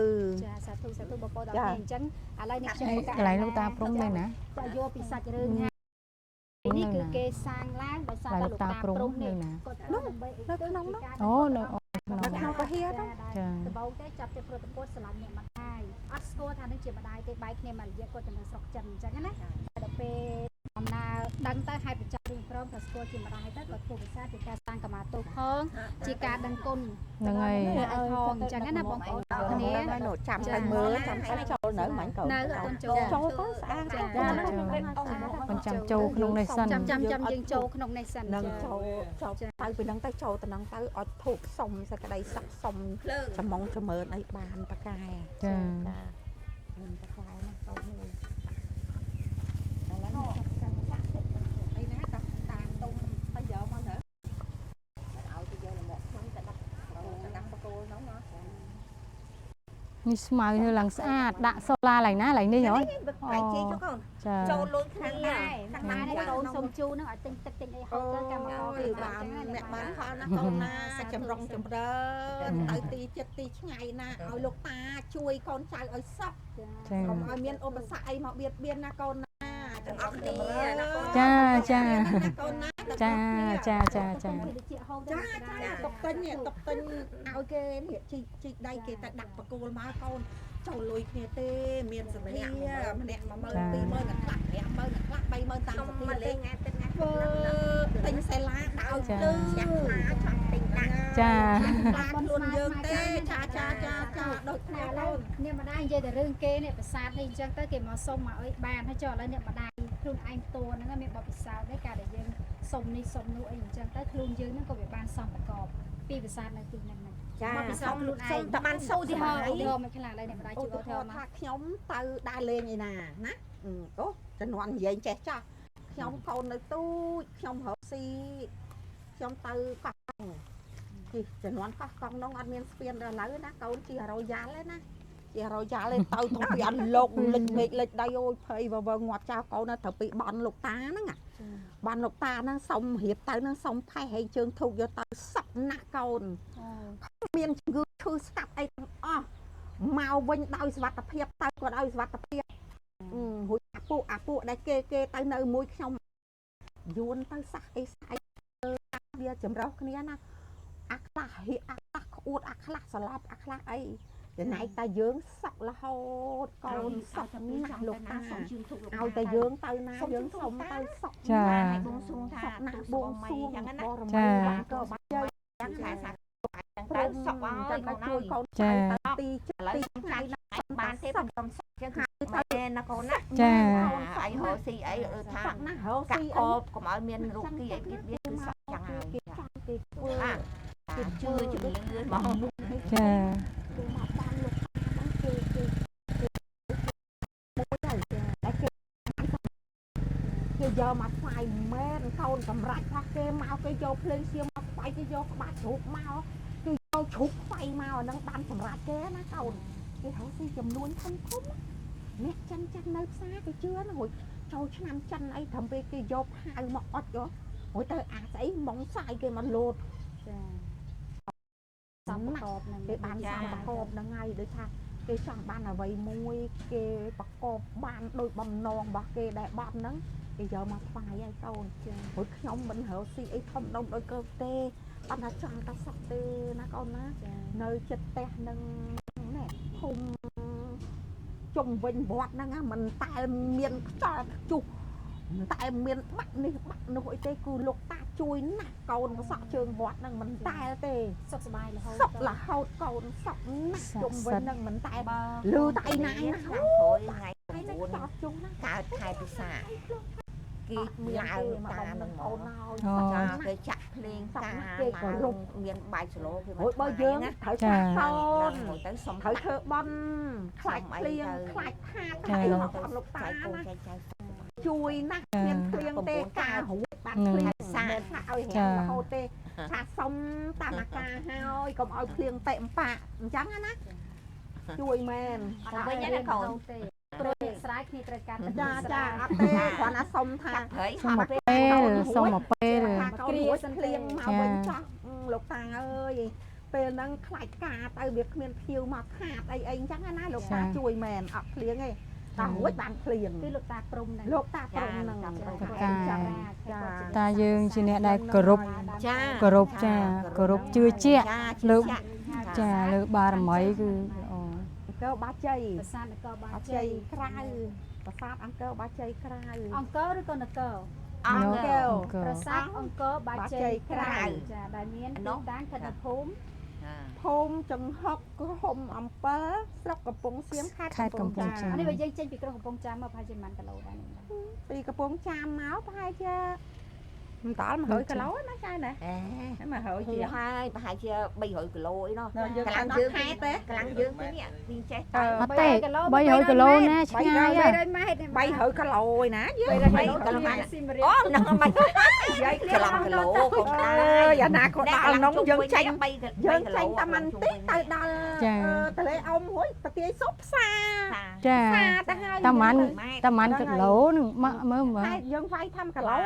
ចាសាធុបងប្អូនដល់គ្នាអញ្ចឹងឥឡូវនេះខ្ញុំ កន្លែងលោកតាព្រំនៅណា ចាយកពីសាច់រឿងហានេះគឺគេសាងឡើងដោយសារតែលោកតាព្រំនេះគាត់ដើម្បី នៅក្នុងនោះ អូនៅក្នុង នៅក្នុងពហិរនោះ ចា ដំបូងទេចាប់ទៅប្រតិពលស្រឡាញ់អ្នកម្ដាយអត់ស្គាល់ថានឹងជាម្ដាយទេបែកគ្នាមករយៈគាត់ទៅនៅស្រុកចិនអញ្ចឹងណាដល់ពេលដំណើរដឹងទៅហេតុប្រចាំរឿងព្រមថាស្គាល់ជាម្ដាយទៅគាត់ធ្វើវិសាជាការសាងកម្មាទោសផងជាការដឹងគុណ ហ្នឹងហើយ ឲ្យផងអញ្ចឹងណាបងប្អូនទាំងគ្នា នោះចាំទៅមើលចាំទៅចូលនៅមិញកូន នៅអត់ទាន់ចូល ចូលទៅស្អាត មិនចាំចូលក្នុងនេះសិន ចាំយើងចូលក្នុងនេះសិន នឹងចូលទៅពីនឹងទៅចូលទៅនឹងទៅអត់ធូបសុំសក្តីស័កសុំចំងចម្រើនអីបានបកែ ចា មិនបកែណាកូនមួយឥឡូវចាំសាក់អីណាតាមតុងទៅយកមកទៅឲ្យទៅយកលំអខ្ញុំទៅដាក់បកគោនោះណា នេះស្មៅនៅឡើងស្អាតដាក់សូឡាឡើងណាឡើងនេះហ៎ បែកជីទៅកូន ចា ចូលលុយខា ខា ង ង ណា ដែរខាងដែរកូនសុំជូននឹងឲ្យទិញទឹកទិញអីហូបទៅកម្មករ បានអ្នកបានផលណាកូនណាចម្រុងចម្រើនទៅទីចិត្តទីឆ្ងាយណាឲ្យលោកតាជួយកូនចៅឲ្យសក់ ចា កុំឲ្យមានឧបសគ្គអីមកបៀតបៀនណាកូនណាទាំងអស់គ្នា ចាចា កូនណា ចាចាចាចា ចាតុកទិញឲ្យគេនេះជីកដៃគេទៅដាក់បកគោលមកកូនចូលលុយគ្នាទេមានសទ្ធាម្នាក់10000 20000ខ្លះ50000ខ្លះ30000តាមសទ្ធា មកលេងថ្ងៃទឹកថ្ងៃ ធ្វើទិញសេឡាដើរទៅ ចាក់ខ្លាចង់ទិញដាក់ ចា បានខ្លួនយើងទេចាដូចគ្នា ឥឡូ កូ វ ន អ្នកម្ដាយនិយាយតែរឿងគេនេះប្រាសាទនេះអញ្ចឹងទៅគេមកសុំមកអីបានហើយចុះឥឡូវអ្នកម្ដាយខ្លួនឯងតួហ្នឹងមានបបពិសោធន៍ដែរការដែលយើងសុំនេះសុំនោះអីអញ្ចឹងទៅខ្លួនយើងហ្នឹងក៏វាបានសំប្រកបពីប្រាសាទនៅទីហ្នឹង ចា បបពិសោធន៍ខ្លួនឯង តែបានសុំ ឧ ទី ទា ហ ហ ោ រណ៍ឧទាហរណ៍មិនខ្លះឥឡូវអ្នកម្ដាយ ឧ ជួយឧ ទាហ ទាហរ រ ណ៍ ណ៍ មក ថាខ្ញុំទៅដើរលេងឯណាណាអូចំនួននិយាយចេះចាស់ខ្ញុំកូននៅទូចខ្ញុំរកស៊ីខ្ញុំទៅកោះកុងជីចំនួនកោះកុងនោះអត់មានស្ពានដល់ឥឡូវណាកូនជារយ៉ាល់ឯណាជារយ៉ាល់ឯទៅទៅពីអត់លោកលិចមេឃលិចដៃអូយភ័យវងាប់ចោលកូនទៅទៅពីបនលោកតាហ្នឹងបានលោកតាហ្នឹងសុំរៀបទៅហ្នឹងសុំផេះឲ្យជើងធូបយកទៅសក់ណាស់កូនមានជំងឺឈឺស្កាត់អីទាំងអស់ mau vinh đôi svat tập hiệp tay còn đôi svat tập hiệp hụi à phụ đây kê tay nơi mũi trong yuan tay sắc ấy sai bia chấm rau cái này nè ác là hiện ác là uất ác là salap ác là ấy cái này ta dướng sọc là hô con sọc nặng lục ta ao ta dướng tay na dướng xong tay sọc ចា បួងសួងថា ណា ទូ បួ ស ង ង សួង យ៉ាងណា បរម ចា បានក៏បាត់ជ័យ យ៉ាងថាសាទៅសក់អើយកូនអើ ជួយកូន ចា ទី ឥឡូវ ទី ថ្ងៃបានទេខ្ញុំសក់ចឹងគឺមែនណាកូនណា ចា អីហោស៊ីអីថា សក់ណារក កា ស៊ី ក់ អី កបកុំឲ្យមានរូបគីអីទៀតវាគឺសក់ចឹងហើយ គេចង់គេធ្វើ អាគេជឿជំនឿមក ចា គេមកបានលោកហ្នឹងគេមួយទៅតែគេយកមកផ្សាយមែនកូនសម្រាប់ខ្លះគេមកគេយកភ្លើងសៀមមកផ្សាយគេយកក្បាច់ជ្រូកមកគឺយកជ្រូកផ្សាយមកអាហ្នឹងបានសម្រាប់គេណាកូនគេហៅស៊ីចំនួនធំអ្នកចិននៅផ្សារគេជឿណាហួយចូលឆ្នាំចិនអីត្រឹមពេលគេយកហៅមកអត់យកហួយទៅអាស្អីម៉ងសាយគេមកលោត ចាសំកបនឹង គេបានសំប្រកបហ្នឹងហើយដូចថាគេចង់បានអ្វីមួយគេប្រកបបានដោយបំណងរបស់គេដែលបាត់ហ្នឹងគេយកមកផ្សាយឲ្យកូនព្រោះខ្ញុំមិនរើស៊ីអីធំដុំដូចកូនទេអត់ថាចង់តែសក់ទេណាកូនណានៅចិត្តផ្ទះហ្នឹងណែភូមិជុំវិញវត្តហ្នឹងមិនតែមានខ្យល់ខ្ជុះតែមានបាក់នេះបាក់នោះអីទេគឺលោកតាជួយណាស់កូនសក់ជើងវត្តហ្នឹងមិនតែទេ សុខសប្បាយរហូត សក់រហូតកូនសក់ណាស់ជុំវិញហ្នឹងមិនតែ បើ លឺតែឯណាណា ខាងក្រោយថ្ងៃ ហើយតែ 9 ចោតជុំណា កើតខែពិសាគេឡើងតានឹងមក អូ ចាគេចាក់ភ្លេងតាមានបាយស្លោគេមក ហួយបើយើងត្រូវចាក់កូន ទៅសុំ ត្រូវធ្វើបន់ខ្លាច់ភ្លៀងខ្លាច់ខាត ចា ហើយ ទៅ អត់លោកតា ចៅកូន ណា ចៅ ជួយណាស់មានភ្លៀងទេការរួចបានភ្លៀងសាថាឲ្យហាមរហូតទេថាសុំតាមអាការហើយកុំឲ្យភ្លៀងពេកអំប៉ាអញ្ចឹងណាជួយមែន អត់វិញណាកូនទេព្រោះអ្នកស្រ័យគ្នាត្រូវការ ចាអត់ទេគ្រាន់តែសុំថា ព្រៃហ សុំ ត់ មកពេលសុំមកពេល គ្រាសិនភ្លៀងមកវិញចោះលោកតាអើយពេលហ្នឹងខ្លាច់ការទៅវាគ្មានភៀវមកខាតអីអញ្ចឹងណាលោកតាជួយមែនអត់ភ្លៀងទេតែរួចបានភ្លៀង គឺលោកតាព្រំហ្នឹង លោកតាព្រមហ្នឹង តាយើងជាអ្នកដែលគោរព ចា គោរពចាគោរពជឿជាក់លើកចាលើបារមីគឺល្អ អង្គរបាជ័យ ប្រាសាទនគរបា បា ជ័ ជ័ យ យក្រៅប្រាសាទអង្គរបាជ័យក្រៅ អង្គរឬក៏នគរ អង្គរ ប្រាសាទអង្គរបាជ័យក្រៅចាដែលមានទីតាំងខេត្តភូមិ ភូមិចង្ហុកឃុំអំពិលស្រុកកំពង់សៀមខេត្តកំពង់ចាម អានេះបើយើងចេញពីក្រុងកំពង់ចាមមកប្រហែលជាប៉ុន្មានគីឡូដែរនេះ ពីកំពង់ចាមមកប្រហែលជាមិនដល់100គីឡូណាចាណា អេ 100 ហូ ជា ហើយប្រហែលជា300គីឡូអីណោះ យើង កម្លាំង យើង យើង ទេ កម្លាំងយើងពីនេះពីចេះ អត់ទេ300គីឡូណាឆ្ងាយ 300ម៉ែត្រ 300គីឡូឯណាយើង 300គីឡូអូហ្នឹងមិនយាយកន្លងគីឡូកុំដែរ អាណាក៏ដល់ក្នុងយើងចេញ 3 យើងចេញតែមិនតិចទៅដល់តលេអ៊ំរួយប្រទាយសុបផ្សារ ចា ទៅហើយ តាម៉ាន់គីឡូនឹងមើលមើល តែយើងវាយថា1គីឡូ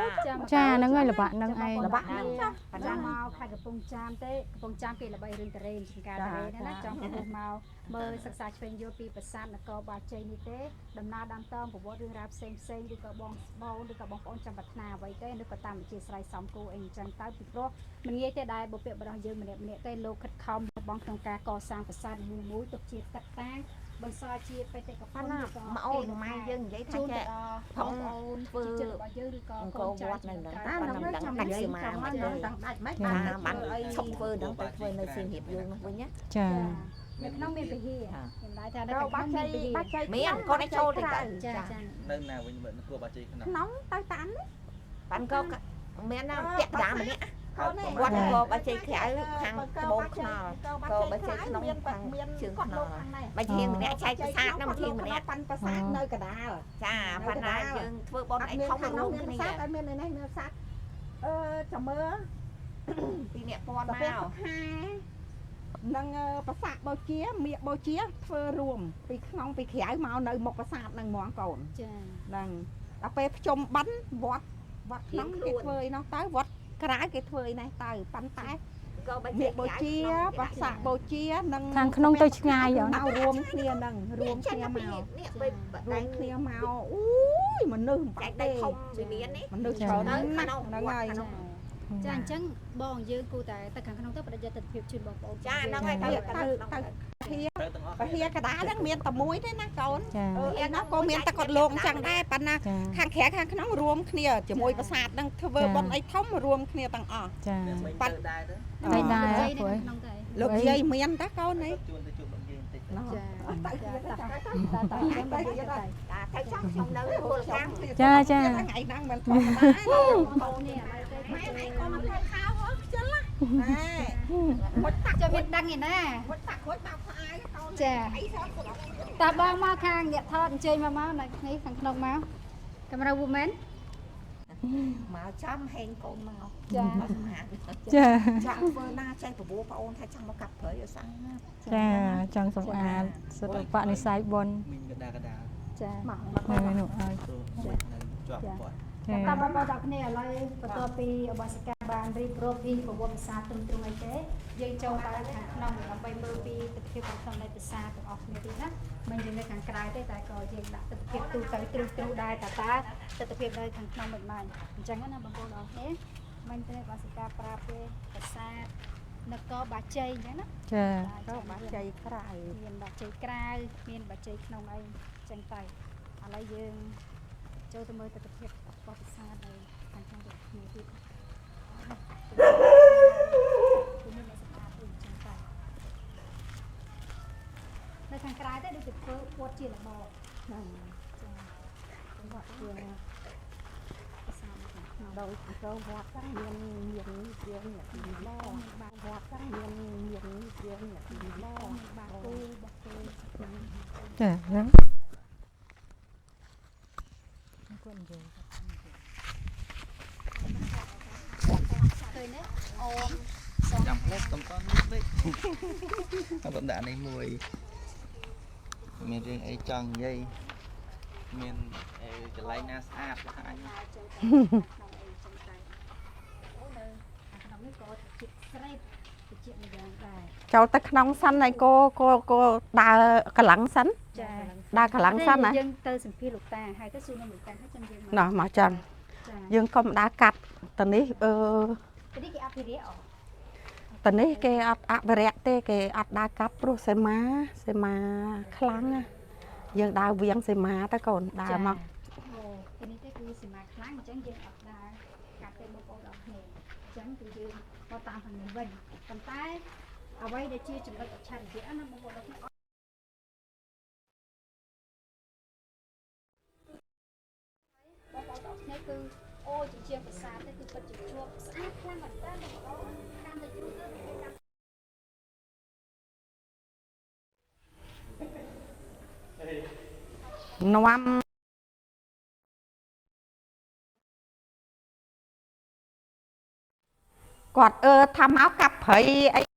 ចាហ្នឹងហើយល្បាក់ហ្នឹងឯង ល្បាក់ហ្នឹងចា ប៉ុន្តែមកខេត្តកំពង់ចាមទេកំពង់ចាមគេល្បីរឿងតរេនជាការតរេនណាចង់ទៅមកមើលសិក្សាឆ្វេងយល់ពីប្រាសាទនគរបាជ័យនេះទេដំណើរដើមតងប្រវត្តិរឿងរ៉ាវផ្សេងឬក៏បងឬក៏បងប្អូនចាំប្រាថ្នាអ្វីទេឬក៏តាមវិជាស្រ័យសំគូអីអញ្ចឹងទៅពីព្រោះមិនងាយទេដែលបុព្វបុរសយើងម្នាក់ទេលោកខិតខំបងក្នុងការកសាងប្រាសាទមួយទុកជាកត្តាបន្សល់ជាបេតិកភណ្ឌ មកអូនម៉ែយើងនិយាយថាចេះ ផងអូនធ្វើចិត្តរបស់យើងឬក៏កូនចៅនៅនឹង អាហ្នឹងចាំដាច់សៀមមកមិនដឹងដាច់មិន បានបានឈប់ធ្វើហ្នឹងទៅធ្វើនៅសៀមរាបយើងនោះវិញណា ចា នៅក្នុងមានពហិខ្ញុំដែរថានៅ ក៏ ក្នុង បា មាន ជ័យ ពហិ បាជ័យ មានកូនឯងចូលទៅទៅ ចាចា នៅណាវិញមើលគួរបាជ័យក្នុង ក្នុងទៅតាមនេះ បានក៏មានណាពាក់កណ្ដាលម្នាក់គាត់ក៏បាជ័យក្រៅខាងត្បូងខ្នល់ក៏បាជ័យក្នុងខាងជើងខ្នល់បាជ័យម្នាក់ចែកប្រាសាទហ្នឹងមួយម្នាក់ ប៉ាន់ប្រាសាទនៅកដាល ចាប៉ុន្តែយើងធ្វើបនឯងខំរួមគ្នា សាទតែមាននេះមានសាទចាំមើល ពីអ្នកពាន់ ទៅ មក ពេលខែនឹងប្រាសាទបូជាមៀកបូជាធ្វើរួមពីក្នុងពីក្រៅមកនៅមុខប្រាសាទនឹងហ្មងកូន ចា ហ្នឹងដល់ពេលភ្ជុំបិណ្ឌវត្តក្នុងគេធ្វើឯនោះទៅវត្តក្រៅគេធ្វើឯនេះទៅប៉ុន្តែ ក៏បើ មានបូជាបាសាបូជានឹង ខាងក្នុងទៅឆ្ងាយអត់ មករួមគ្នានឹងរួមគ្នាមក នេះបើ រួមគ្នាមកអូយមនុស្ស ចែ បា ក ក់ ដៃ ទេ ធំវាមាននេះ មនុស្សច្រើនណាស់ហ្នឹងហើយ ចាអញ្ចឹងបងយើងគូតែទៅខាងក្នុងទៅបដិយទិដ្ឋភាពជូនបងប្អូន ចាហ្នឹងហើយទៅ ទៅពហិកដាហ្នឹងមានតែមួយទេណាកូន ចា ឯនោះក៏មានតែគាត់លោកអញ្ចឹងដែរប៉ុន្តែ ចា ខាងក្រៅខាងក្នុងរួមគ្នាជាមួយប្រាសាទហ្នឹងធ្វើបុណ្យអីធំរួមគ្នាទាំងអស់ ចា មានមិនទៅដែរទៅ ទៅដែរ យាយ ព្រោះ ក្នុងទៅ លោកយាយមានតាកូនអី ជួនទៅជួបលោកយាយបន្តិច ចាចាតាតា តែចង់ខ្ញុំនៅពលកម្ម ចាចា ថ្ងៃហ្នឹងមិនធម្មតា បងនេះឥឡូវទៅ ម៉ែឯងក៏មកធ្វើข้าวហ៎ខ្ជិលណាមុតតាក់ ចាំមានដឹងឯណា មុតតាក់រួចបោកស្អាយកូន ចា អីសោះស្រុក តាបងមកខាងអ្នកថតអញ្ជើញមកនៅនេះខាងក្នុងមកកាមេរ៉ា woman មកចំហេងកូនមក ចា មកសម្រាប់ ចា ចង់ធ្វើណាចេះប្របប្អូនថាចង់មកកាប់ព្រៃឲ្យស្អាត ចាចង់សម្អាតសិទ្ធិបនិស័យបុណ្យ មីងកដាកដា ចា នៅនោះហើយ ព្រោះមួយនៅជាប់គាត់ ចា តាមបងប្អូនទាំងគ្នាឥឡូវបន្ទាប់ពីអបសិកាបានរៀបរាប់ពីប្រវត្តិសាស្ត្រទ្រង់អីទេយើងចូលទៅខាងក្នុងដើម្បីមើលពីទស្សនវិជ្ជាខាងក្នុងនៃភាសាទាំងអស់គ្នាទៀតណាមិនយើងនៅខាងក្រៅទេតែក៏យើងដាក់ទស្សនវិជ្ជាទូទៅទ្រុងដែរតើទស្សនវិជ្ជានៅខាងក្នុងមិនបានអញ្ចឹងណាបងប្អូនទាំងគ្នាមិនទេអបសិកាប្រាប់ទេភាសានគរបាជ័យអញ្ចឹងណា ចា ទៅបាក់ជ័យក្រៅ មានបាជ័យក្រៅមានបាជ័យក្នុងអីចឹងទៅឥឡូវយើងចូលទៅមើលទស្សនវិជ្ជារបស់ភាសានៅខាងក្នុងដូចគ្នាទៀតមានអ្នកសម្អាតអីចឹងទៅនៅខាងក្រៅទេដូចជាធ្វើពួតជារបបចាវត្តជាភាសានៅខាងក្នុង ដោយទៅវត្តហ្នឹងមានជាងអ្នកទីឡបាទវត្តហ្នឹងមានជាងអ្នកទីឡ បាគូបាគូ ចាហ្នឹងគាត់និយាយ ឃើញទេអូន ចាំផ្លែតំតនេះវិញអត់ដាក់នេះមួយមានរឿងអីចង់និយាយមានកន្លែងណាស្អាតខ្លះអញ ក្នុងនេះក៏ជាស្រេបជាម្យ៉ាងដែរ ចូលទៅក្នុងសិនហើយកូដើរកន្លងសិន ចា ដើរកន្លងសិនណា យើងទៅសម្ភារលោកតាហើយទៅសួរនៅលោកតាហើយចាំយើង ណោះមកចឹង ចា យើងកុំដើរកាត់ទៅនេះនេះគេអភិរក្សអ ទៅនេះគេអត់អភិរក្សទេគេអត់ដើរកាត់ព្រោះសេមាខ្លាំងណាយើងដើរវៀងសេមាទៅកូនដើរមក អូនេះទេគឺសមាខ្លាំងអញ្ចឹងយើងអត់ដើរកាត់ទេបងប្អូនដល់គ្នាអញ្ចឹងគឺយើងមកតាមខាងនេះវិញប៉ុន្តែអ្វីដែលជាចំណុចអច្ឆរិយៈណាបងប្អូនដល់គ្នាបងប្អូនដល់គ្នាគឺអូជាភាសាទេគឺពិតជាជួបស្អាតខ្លាំងមែនតើបងប្អូនតាមទៅជួបទៅ នាំគាត់ថាមកកាប់ព្រៃអី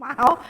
មក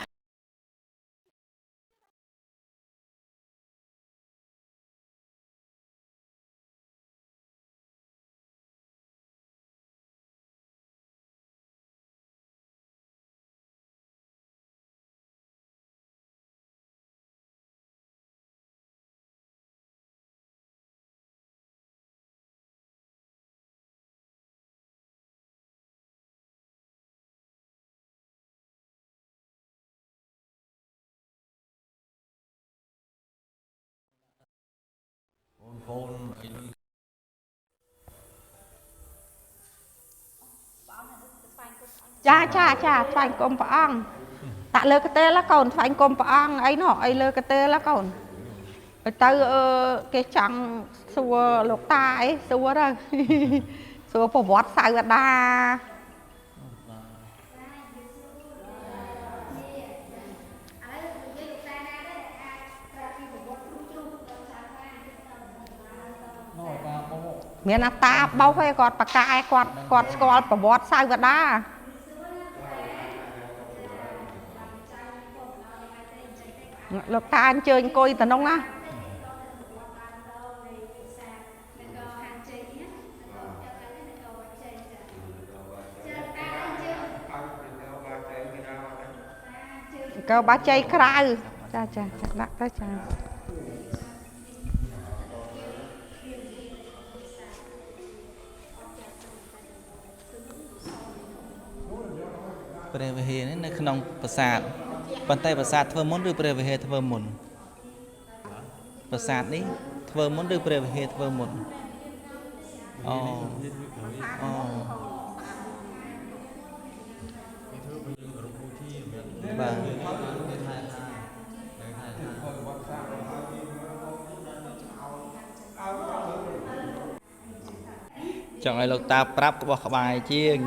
ចាស្វែងគុំព្រះអង្គតាក់លើកទេលកូនស្វែងគុំព្រះអង្គអីនោះអីលើកទេលកូនទៅគេចង់សួរលោកតាអីសួរទៅសួរប្រវត្តិសាវតា មានអាតាបោកឲ្យគាត់ប្រកាយគាត់ស្គាល់ប្រវត្តិសាវតា លោកតាអញ្ជើញអង្គុយទៅនោះណា កោបាជ័យក្រៅចាចាចាដាក់ទៅចា ព្រះវិហារនេះនៅក្នុងប្រាសាទប៉ុន្តែប្រាសាទធ្វើមុនឬព្រះវិហារធ្វើមុនប្រាសាទនេះធ្វើមុនឬព្រះវិហារធ្វើមុនអូអូបាទចង់ឲ្យលោកតាប្រាប់ក្បោះក្បាយជាង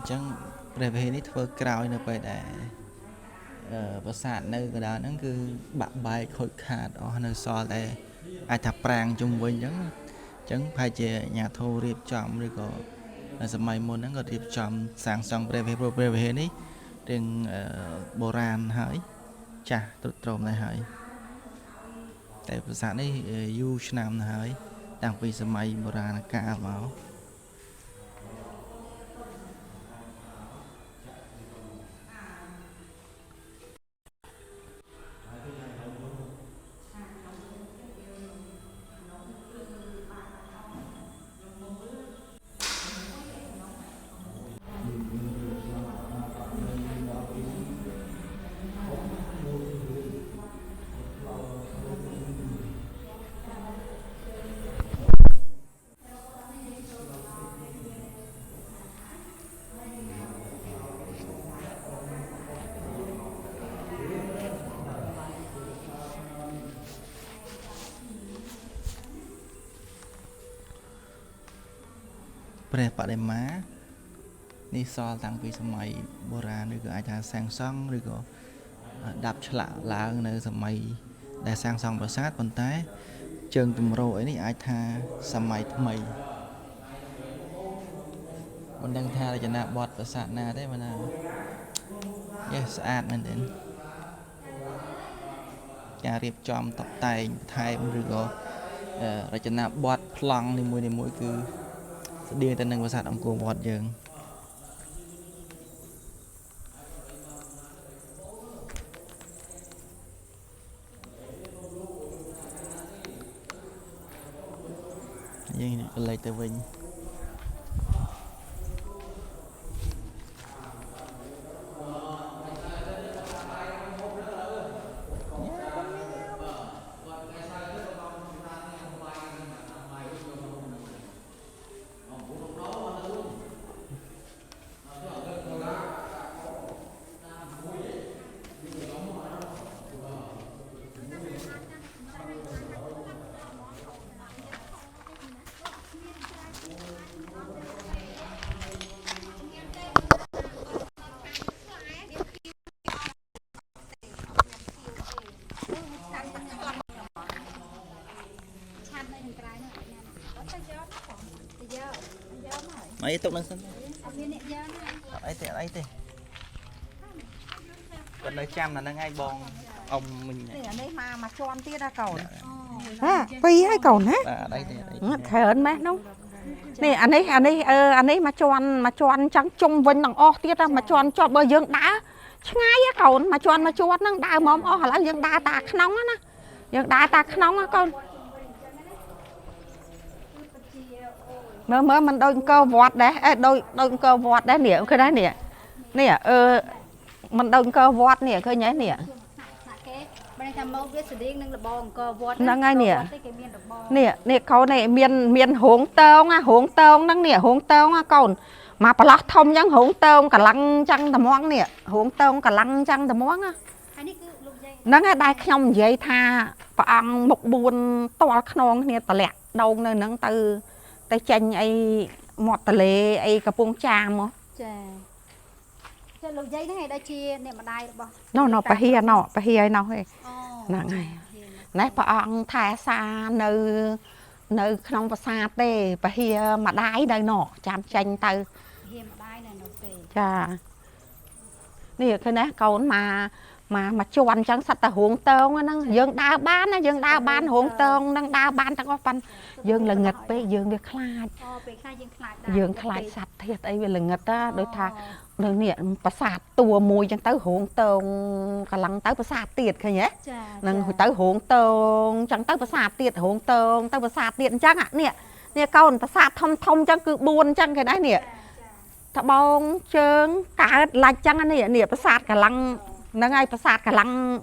ចឹងព្រះវិហារនេះធ្វើក្រោយនៅពេលដែលប្រាសាទនៅកណ្ដាលហ្នឹងគឺបាក់បែកខូចខាតអស់នៅសល់តែអាចថាប្រាំងជុំវិញចឹងប្រហែលជាអាជ្ញាធររៀបចំឬក៏នៅសម័យមុនហ្នឹងក៏រៀបចំសាងសង់ព្រះវិហារព្រះវិហារនេះរៀងបុរាណហើយចាស់ទ្រុឌទ្រោមដែរហើយតែប្រាសាទនេះយូរឆ្នាំណាស់ហើយតាំងពីសម័យបុរាណកាលមក ព្រះបដិមានេះសល់តាំងពីសម័យបុរាណឬក៏អាចថាសាងសង់ឬក៏ដាប់ឆ្លាក់ឡើងនៅសម័យដែលសាងសង់ប្រាសាទប៉ុន្តែជើងទម្រអីនេះអាចថាសម័យថ្មីមិនដឹងថារចនាបថប្រាសាទណាទេមិនណាស្អាតមែនទេការរៀបចំតុបតែងបន្ថែមឬក៏រចនាបថប្លង់នីមួយៗគឺ ស្តៀងទៅនឹងប្រាសាទអង្គរវត្តយើងកន្លែងទៅវិញ អីទុកនឹងសិនអត់អីទេគាត់នៅចាំតែហ្នឹងឯងបងអ៊ំមិញនេះអានេះមកជាន់ទៀតណាកូនពីរហើយកូនណា បាទអីទេ ច្រើនម៉េះនោះនេះអានេះមកជាន់ចឹងជុំវិញទាំងអស់ទៀតមកជាន់ជាប់បើយើងដើរឆ្ងាយហ៎កូនមកជាន់ហ្នឹងដើរមកអស់ឥឡូវយើងដើរតាក្នុងណាយើងដើរតាក្នុងណាកូន មើលមិនដូចអង្គរវត្តដែរដូចអង្គរវត្តដែរនេះឃើញដែរនេះមិនដូចអង្គរវត្តនេះឃើញទេនេះ បើថាមកវាស្តៀងនឹងលបងអង្គរវត្ត ហ្នឹងហើយនេះ គេមានលបង នេះកូននេះមានហងតងហ្នឹងនេះហងតងកូនមកប្រឡោះធំចឹងហងតងកម្លាំងចឹងត្មងនេះហងតងកម្លាំងចឹងត្មង ហើយនេះគឺលោកយាយ nâng ở đây không vậy tha bạn một buồn to non nè tờ lẹ đâu nơi nâng từ tay chanh ấy mọt tờ lệ ấy cà pung cha mà ចាចាលោកយាយហ្នឹងឯងដូចជាអ្នកម្ដាយរបស់ nó bà hia nó ấy អូ nè này nãy bạn thà xa nơi nơi không có xa tê bà hia mà đái đây nọ chạm chanh từ ហ៊ានម្ដាយនៅនោះទេ cha nè cái nè câu mà cho anh chẳng sạch ta huống tơn á nâng dương đa bán á dương đa bán huống tơn nâng đa bán ta có phân dương là nghịch bê dương được khai អូពេលខ្លះយើងខ្លាចដែរ dương khai sạch thiệt ấy về là nghịch á đối thà đôi nè bà sạt tua mùi chẳng tới huống tơn cả lăng tới bà sạt tiệt khai nhé ចា nâng tới huống tơn chẳng tới bà sạt tiệt huống tơn tới bà sạt tiệt chắc ạ nè nè câu bà sạt thông chẳng cứ buồn chẳng cái đấy nè thà bông chơn cả lạch chẳng anh nè nè bà sạt cả lăng nâng ai bà sạt cả lăng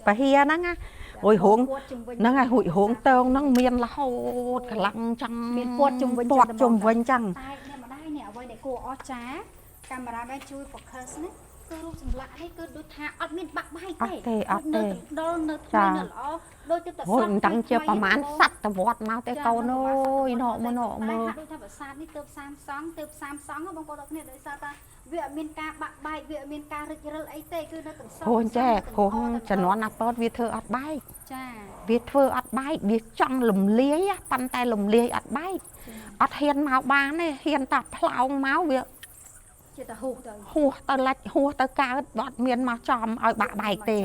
bà hia nâng á ôi huống ពួតជុំវិញ nâng ai hụi huống tơn nâng miên là hốt cả lăng chẳng Miên quạt chùm vinh quạt chẳng chùm tầm vinh chẳng តែអ្នកម្ដាយនេះអ្វីដែលគួរអស្ចារ្យកាមេរ៉ាមែនជួយ focus នេះគឺរូបសម្លាក់នេះគឺដូចថាអត់មានបាក់បែកទេ អត់ទេអត់ទេ ដល់នៅ ចា ថ្មីនៅល្អដូចទៅតែ ôi chẳng chưa bà mán sắt tà vọt mau tới câu nôi nọ mơ តែហាក់ដូចថាប្រាសាទនេះទើបសាងសង់បងប្អូនអរគ្នាដោយសារថាវាអត់មានការបាក់បែកវាអត់មានការរិចរិលអីទេគឺនៅទាំងសង thôi chè cũng chẳng nói là tốt vì thơ ọt bay ចា vì thơ ọt bay vì trong lùm liế á pan tay lùm liế ọt bay ọt hiền máu bán này hiền tập plau máu việc ជាតែហូរទៅ hùa tao lạch hùa tao cao bọt miên mà chòm ỏi bạ bài tề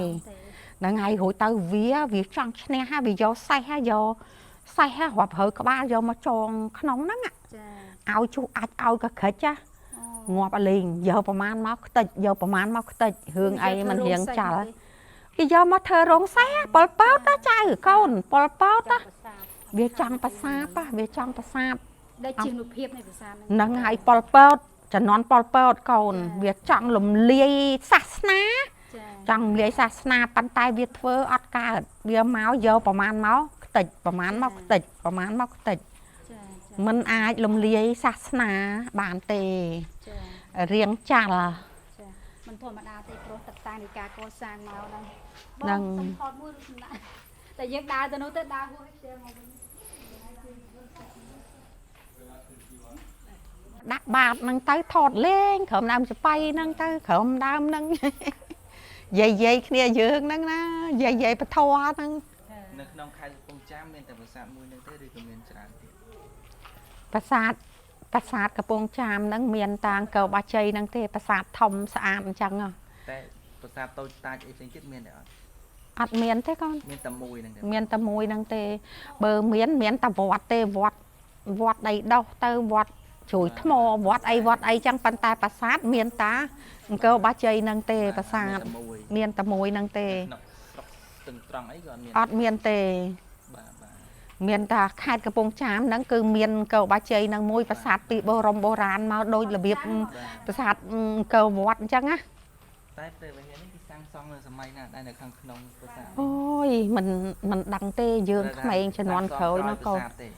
là ngày hồi tao vía trong nè ha vì do say ha hoặc hơi có ba do mà tròn nóng nắng ạ ចា ao chú ạch ao cả khết cha អូ ngọt liền giờប្រមាណមកខ្ទេចយកប្រមាណមកខ្ទេចរឿងអីមិនរៀងចាល់គេយកមកធ្វើរោងសែប៉ុលពតតាចៅកូនប៉ុលពតតាវាចង់ប្រសាទវាចង់ប្រសាទ ដែលជានុភាពនៃប្រាសាទ ហ្នឹងហើយប៉ុលពតចំនួនប៉ុលពតកូនវាចង់លំលាយសាសនា ចា ចង់លាយសាសនាប៉ុន្តែវាធ្វើអត់កើតវាមកយកប្រមាណមកខ្ទេចប្រមាណមកខ្ទេចប្រមាណមកខ្ទេច ចា មិនអាចលំលាយសាសនាបានទេ ចា រៀងចាល់ ចាមិនធម្មតាទេព្រោះទឹកតាំងនៃការកសាងមកហ្នឹង ហ្នឹង សុំថតមួយរូបសម្រាប់តែយើងដើរទៅនោះទៅដើរហួសឲ្យផ្ទះមកវិញ ដាក់បាតហ្នឹងទៅថតលេងក្រុមដើមចបៃហ្នឹងទៅក្រុមដើមហ្នឹង យាយគ្នាយើងហ្នឹងណាយាយបធរហ្នឹង នៅក្នុងខេត្តកំពង់ចាមមានតែប្រាសាទមួយហ្នឹងទេឬក៏មានច្រើនទៀត ប្រាសាទកំពង់ចាមហ្នឹងមានតាងកោបាជ័យហ្នឹងទេប្រាសាទធំស្អាតអញ្ចឹង តែប្រាសាទតូចតាចអីផ្សេងទៀតមានតែអត់ អត់មានទេកូន មានតែមួយហ្នឹងទេ មានតែមួយហ្នឹងទេបើមានតែវត្តទេវត្តដីដោះទៅវត្តជ្រួយថ្មវត្តអីចឹងប៉ុន្តែប្រាសាទមានតាអង្គរបាជ័យហ្នឹងទេប្រាសាទមានតែមួយហ្នឹងទេ ក្នុងស្រុកស្ទឹងត្រង់អីក៏អត់មាន អត់មានទេ បាទបាទ មានតែខេត្តកំពង់ចាមហ្នឹងគឺមានកោបាជ័យហ្នឹងមួយប្រាសាទពីបុរាណមកដោយរបៀបប្រាសាទកោវត្តអញ្ចឹងណា តែព្រះវិហារនេះគេសាងសង់នៅសម័យណាដែរនៅខាងក្នុងប្រាសាទ អូយមិនដឹងទេយើងក្មេងជំនាន់ក្រោយណាកូន ទេ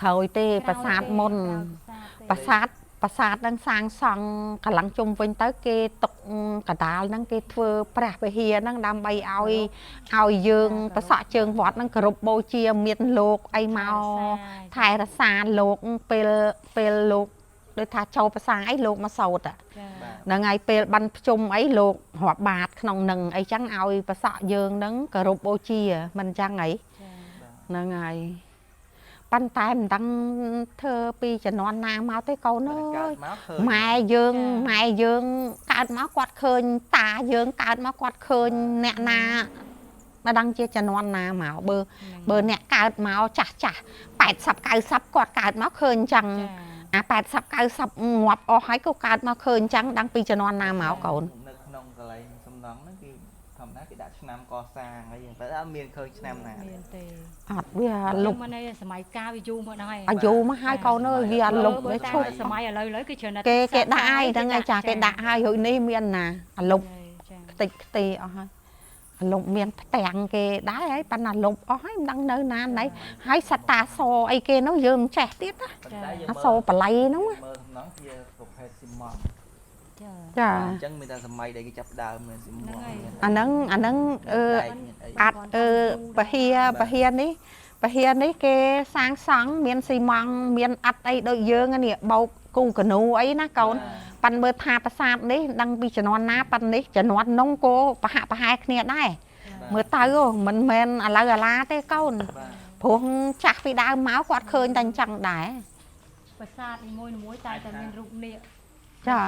ក្រោយទេប្រាសាទមុនប្រាសាទហ្នឹងសាងសង់កន្លងជុំវិញទៅគេຕົកកដាលហ្នឹងគេធ្វើព្រះវិហារហ្នឹងដើម្បីឲ្យយើងប្រសក់ជើងវត្តហ្នឹងគោរពបូជាមានលោកអីមកថែរក្សាលោកពេលលោកដូចថាចូលប្រសាអីលោកមកសោត បាទ ហ្នឹងហើយពេលបានភ្ជុំអីលោករាប់បាតក្នុងនឹងអីចឹងឲ្យប្រសក់យើងហ្នឹងគោរពបូជាមិនចឹងហីហ្នឹងហើយប៉ុន្តែមិនដឹងធ្វើពីជំនាន់ណាមកទេកូនអើ កើត យ មកឃើញ ម៉ែយើងកើតមកគាត់ឃើញតាយើងកើតមកគាត់ឃើញអ្នកណាមិនដឹងជាជំនាន់ណាមកបើអ្នកកើតមកចាស់80 90គាត់កើតមកឃើញចឹង អា80 90ងាប់អស់ហើយក៏កើតមកឃើញចឹងដឹងពីជំនាន់ណាមកកូន នៅក្នុងកន្លែងសំណង់ហ្នឹងគេធម្មតាគេដាក់ឆ្នាំកសាងអីហ្នឹងតែអត់មានឃើញឆ្នាំណា មានទេ អត់វាលុប មកនៅសម័យកាលវាយូរមកហើយ អាយុមកហើយកូនអើយវាលុបវាឈប់ សម័យឥឡូវគឺច្រើន គេដាក់ហើយហ្នឹងហើយចាគេដាក់ហើយរួចនេះមានណាអាលុបខ្ទេចខ្ទេអស់ហើយអាលុបមានផ្ទាំងគេដែរហើយប៉ុន្តែលុបអស់ហើយមិនដឹងនៅណាណៃហើយសត្វតាសអីគេនោះយើងមិនចេះទៀតណា ប៉ុន្តែយើង អា មើ ស ល បល័យនោះ មើលសំណង់ជាប្រភេទស៊ីម៉ង់ ច ចា ចា អញ្ចឹងមានតែសម័យដែលគេចាប់ដើមមានសិម អាហ្នឹងបាត់ពហិយានេះគេសាងសង់មានស៊ីម៉ង់មានអត់អីដូចយើងនេះបោកគូកនូអីណាកូនប៉ាន់មើលថាប្រាសាទនេះដឹងពីជំនាន់ណាប៉ាន់នេះជំនាន់នោះក៏ប្រហាក់ប្រហែលគ្នាដែរមើលទៅមិនមែនឥឡូវអាឡាទេកូនព្រោះចាស់ពីដើមមកគាត់ឃើញតែអញ្ចឹងដែរ ប្រាសាទនីមួយៗតែមានរូបនាគ ចា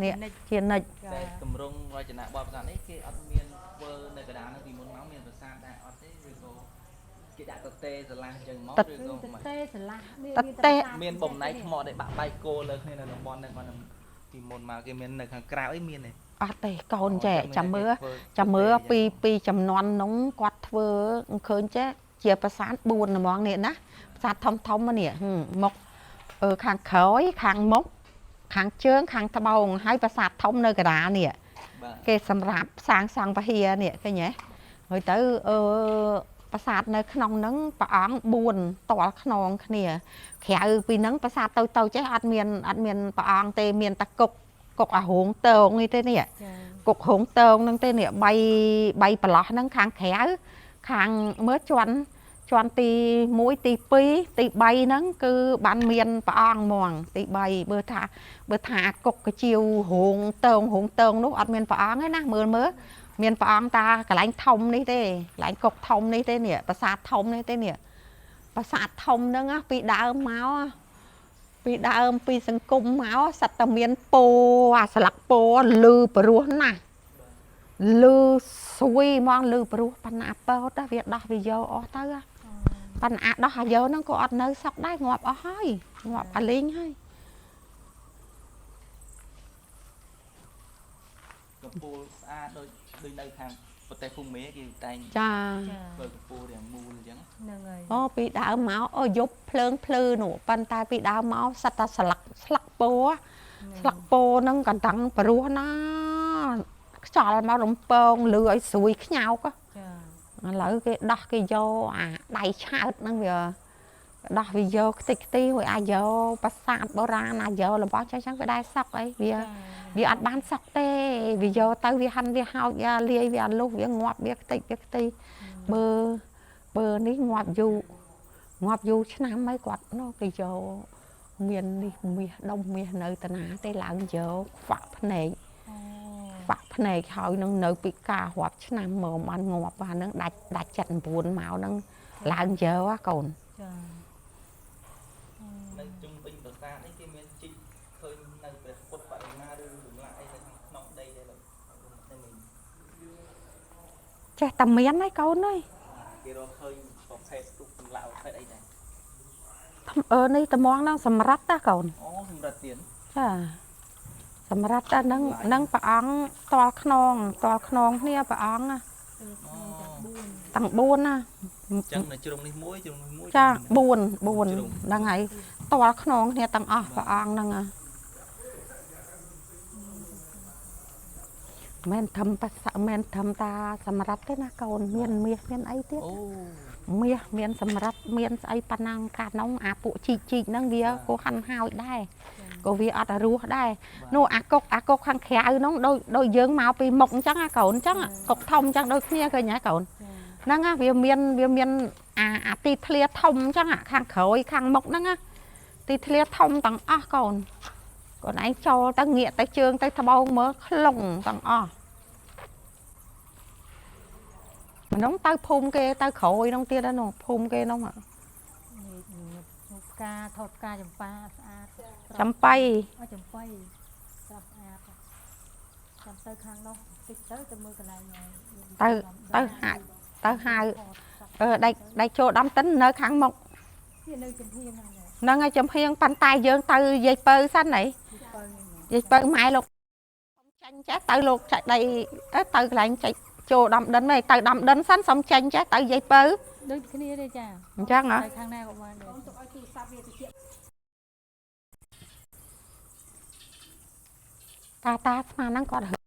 នេះជានិច្ច តែកម្រងរចនាបថប្រាសាទនេះគេអត់មានធ្វើនៅកណ្ដាលហ្នឹងពីមុនមកមានប្រាសាទដែរអត់ទេឬក៏គេដាក់តទេស្រឡះអញ្ចឹងមកឬក៏មិន ទេស្រឡះ មានបំណែកថ្មដែលបាក់បែកគោលើគ្នានៅតំបន់ហ្នឹងគាត់ពីមុនមកគេមាននៅខាងក្រៅអីមានទេ អត់ទេកូនចេះចាំមើលពីចំនួននោះគាត់ធ្វើឃើញចេះជាប្រាសាទ4ហ្មងនេះណាប្រាសាទធំនេះមកខាងក្រោយខាងមុខខាងជើងខាងត្បូងហើយប្រាសាទធំនៅកណ្ដាលនេះគេសម្រាប់សាងសង់ពហិយនេះឃើញទេហើយទៅប្រាសាទនៅក្នុងហ្នឹងព្រះអង្គ4តលខ្នងគ្នាក្រៅពីហ្នឹងប្រាសាទទៅចេះអត់មានព្រះអង្គទេមានតែគុកអាហួងតងនេះទេនេះគុកហួងតងហ្នឹងទេនេះ3ប្រឡោះហ្នឹងខាងក្រៅខាងមើលជាន់ទី1ទី2ទី3ហ្នឹងគឺបានមានព្រះអង្គហ្មងទី3បើថាគុកកជាវហួងតងនោះអត់មានព្រះអង្គទេណាមើលមានព្រះអង្គតាកន្លែងធំនេះទេកន្លែងគុកធំនេះទេនេះប្រាសាទធំនេះទេនេះប្រាសាទធំហ្នឹងពីដើមមកពីសង្គមមកសត្វតែមានពោអាស្លឹកពោលឺព្រោះណាស់លឺស្វីហ្មងលឺព្រោះបណ្ណាពោតវាដោះវាយកអស់ទៅបណ្ណាដោះអាយកហ្នឹងក៏អត់នៅសក់ដែរងាប់អស់ហើយងាប់អាលេងហើយ កំពូលស្អាតដូចនៅខាងប្រទេសភូមាគេតែង ចា ធ្វើកំពូលរាងមូលអញ្ចឹង ហ្នឹងហើយ អូពីដើមមកយប់ភ្លើងភ្លឺនោះប៉ុន្តែពីដើមមកសត្វតែស្លឹកពោហ្នឹងក៏ដឹងព្រោះណាខ្យល់មករំពងលឺឲ្យស្រួយខ្ញោក ចា ឥឡូវគេដោះគេយកអាដៃឆើតហ្នឹងវាដោះវាយកខ្ទេចខ្ទីហើយអាចយកប្រាសាទបុរាណអាចយករបស់ចឹងវាដែរសក់អីវាអត់បានសក់ទេវាយកទៅវាហាន់វាហោចវាលាយវាលុះវាងាប់វាខ្ទេចវាខ្ទីបើនេះងាប់យូរឆ្នាំហើយគាត់នោះគេយកមាននេះមាសដុំមាសនៅតាណាទេឡើងយកខ្វាក់ភ្នែកហើយនឹងនៅពីការរាប់ឆ្នាំមកបានងាប់បាននឹងដាច់79មកហ្នឹងឡើងយកកូន ចា នៅជុំវិញប្រាសាទនេះគេមានជីកឃើញនៅព្រះពុទ្ធបដិមាឬចម្លាក់អីនៅក្នុងដីទេលោក ចេះតែមានហើយកូនអើយ គេរកឃើញប្រភេទរូបចម្លាក់ប្រភេទអីដែរ នេះត្មងហ្នឹងសម្រាប់តាកូន អូសម្រាប់ទៀត ចាសម្រាប់តានឹងព្រះអង្គតលខ្នងគ្នាព្រះអង្គណាទាំង4ណា អញ្ចឹងនៅជ្រុងនេះមួយ ចា4ហ្នឹងហើយតលខ្នងគ្នាទាំងអស់ព្រះអង្គហ្នឹងមិនធំតាសម្រាប់ទេណាកូនមានមាសមានអីទៀត អូ មាសមានសម្រាប់មានស្អីប៉ណ្ណឹងកាលនោះអាពួកជីកហ្នឹងវាក៏ហាន់ហោចដែរក៏វាអត់រស់ដែរនោះអាកុកខាងក្រៅហ្នឹងដូចយើងមកពីមុខអញ្ចឹងអាកូនអញ្ចឹងកុកធំអញ្ចឹងដូចគ្នាឃើញហ៎កូនហ្នឹងវាមានអាទីធ្លាធំអញ្ចឹងខាងក្រោយខាងមុខហ្នឹងទីធ្លាធំទាំងអស់កូនឯងចូលទៅងាកទៅជើងទៅត្បូងមើលខ្លុងទាំងអស់ម្ដងទៅភូមិគេទៅក្រោយហ្នឹងទៀតហ្នឹងភូមិគេហ្នឹង ផ្កាថតផ្កាចម្ប៉ាស្អាត ចំបៃ ចំបៃស្អាតស្អាតចាំទៅខាងនោះតិចទៅមើលកន្លែង ទៅហៅដៃចូលដំតិននៅខាងមុខ នៅចំហៀងហ្នឹង ហ្នឹងហើយចំហៀងប៉ុន្តែយើងទៅយាយពៅសិនហីយាយពៅម៉ែលោកចាញ់ចេះទៅលោកចាច់ដៃទៅកន្លែងចាច់ចូលដំដិនទៅដំដិនសិនសុំចាញ់ចេះទៅយាយពៅ ដូចគ្នាទេចា អញ្ចឹងហ៎ ខាងណាក៏បានដែរ តាស្មានហ្នឹងគាត់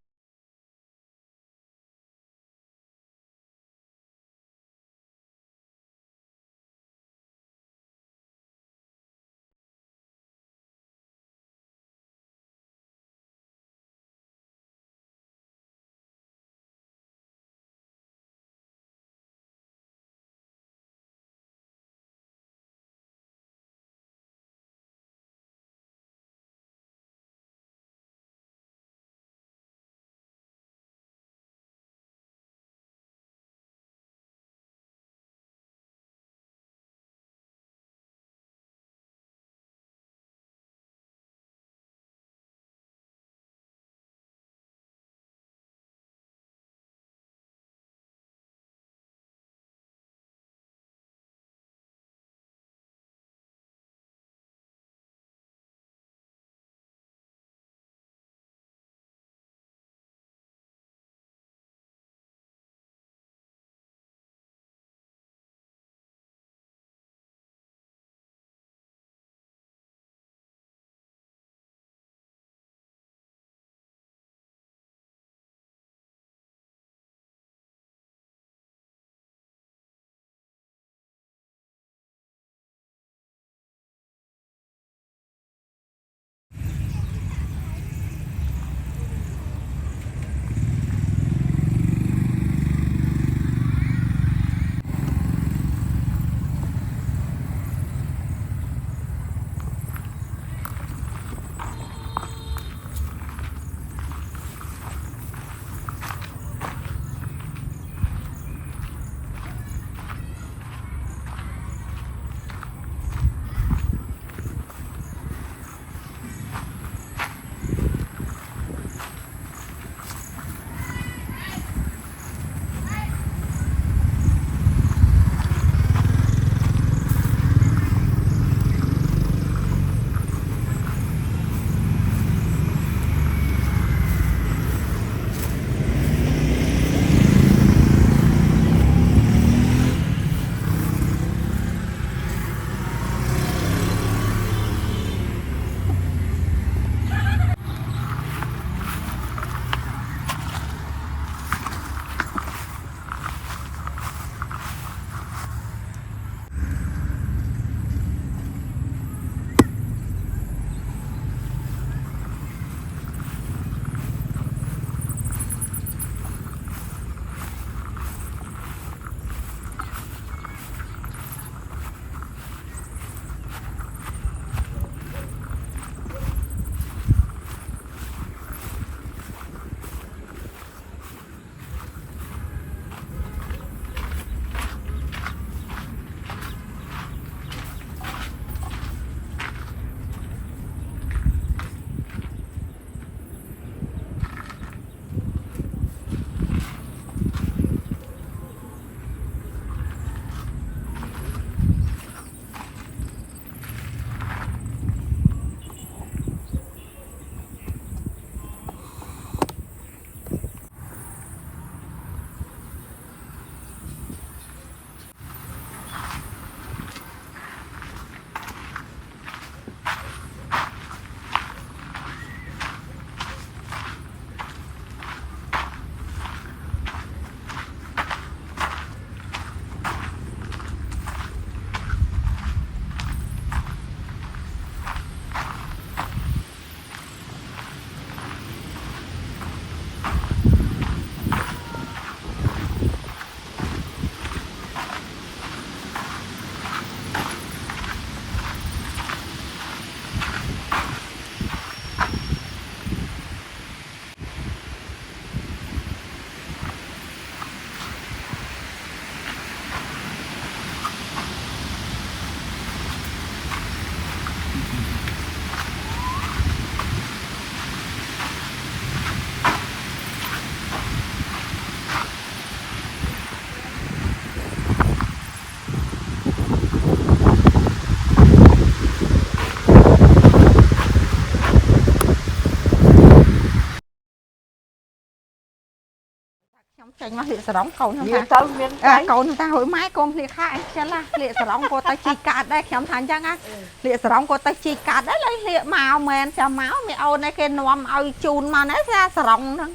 chanh mà liệt sóng cầu nó Nhiều ta tao miền cầu nó ta hồi mái con liệt khai chân là liệt sóng cô ta chi cạt đây khám thành chăng á liệt sóng cô ta chi cạt đấy lấy liệt màu men cho máu mẹ ôn này cái nôm ao chun mà nó ra sóng đó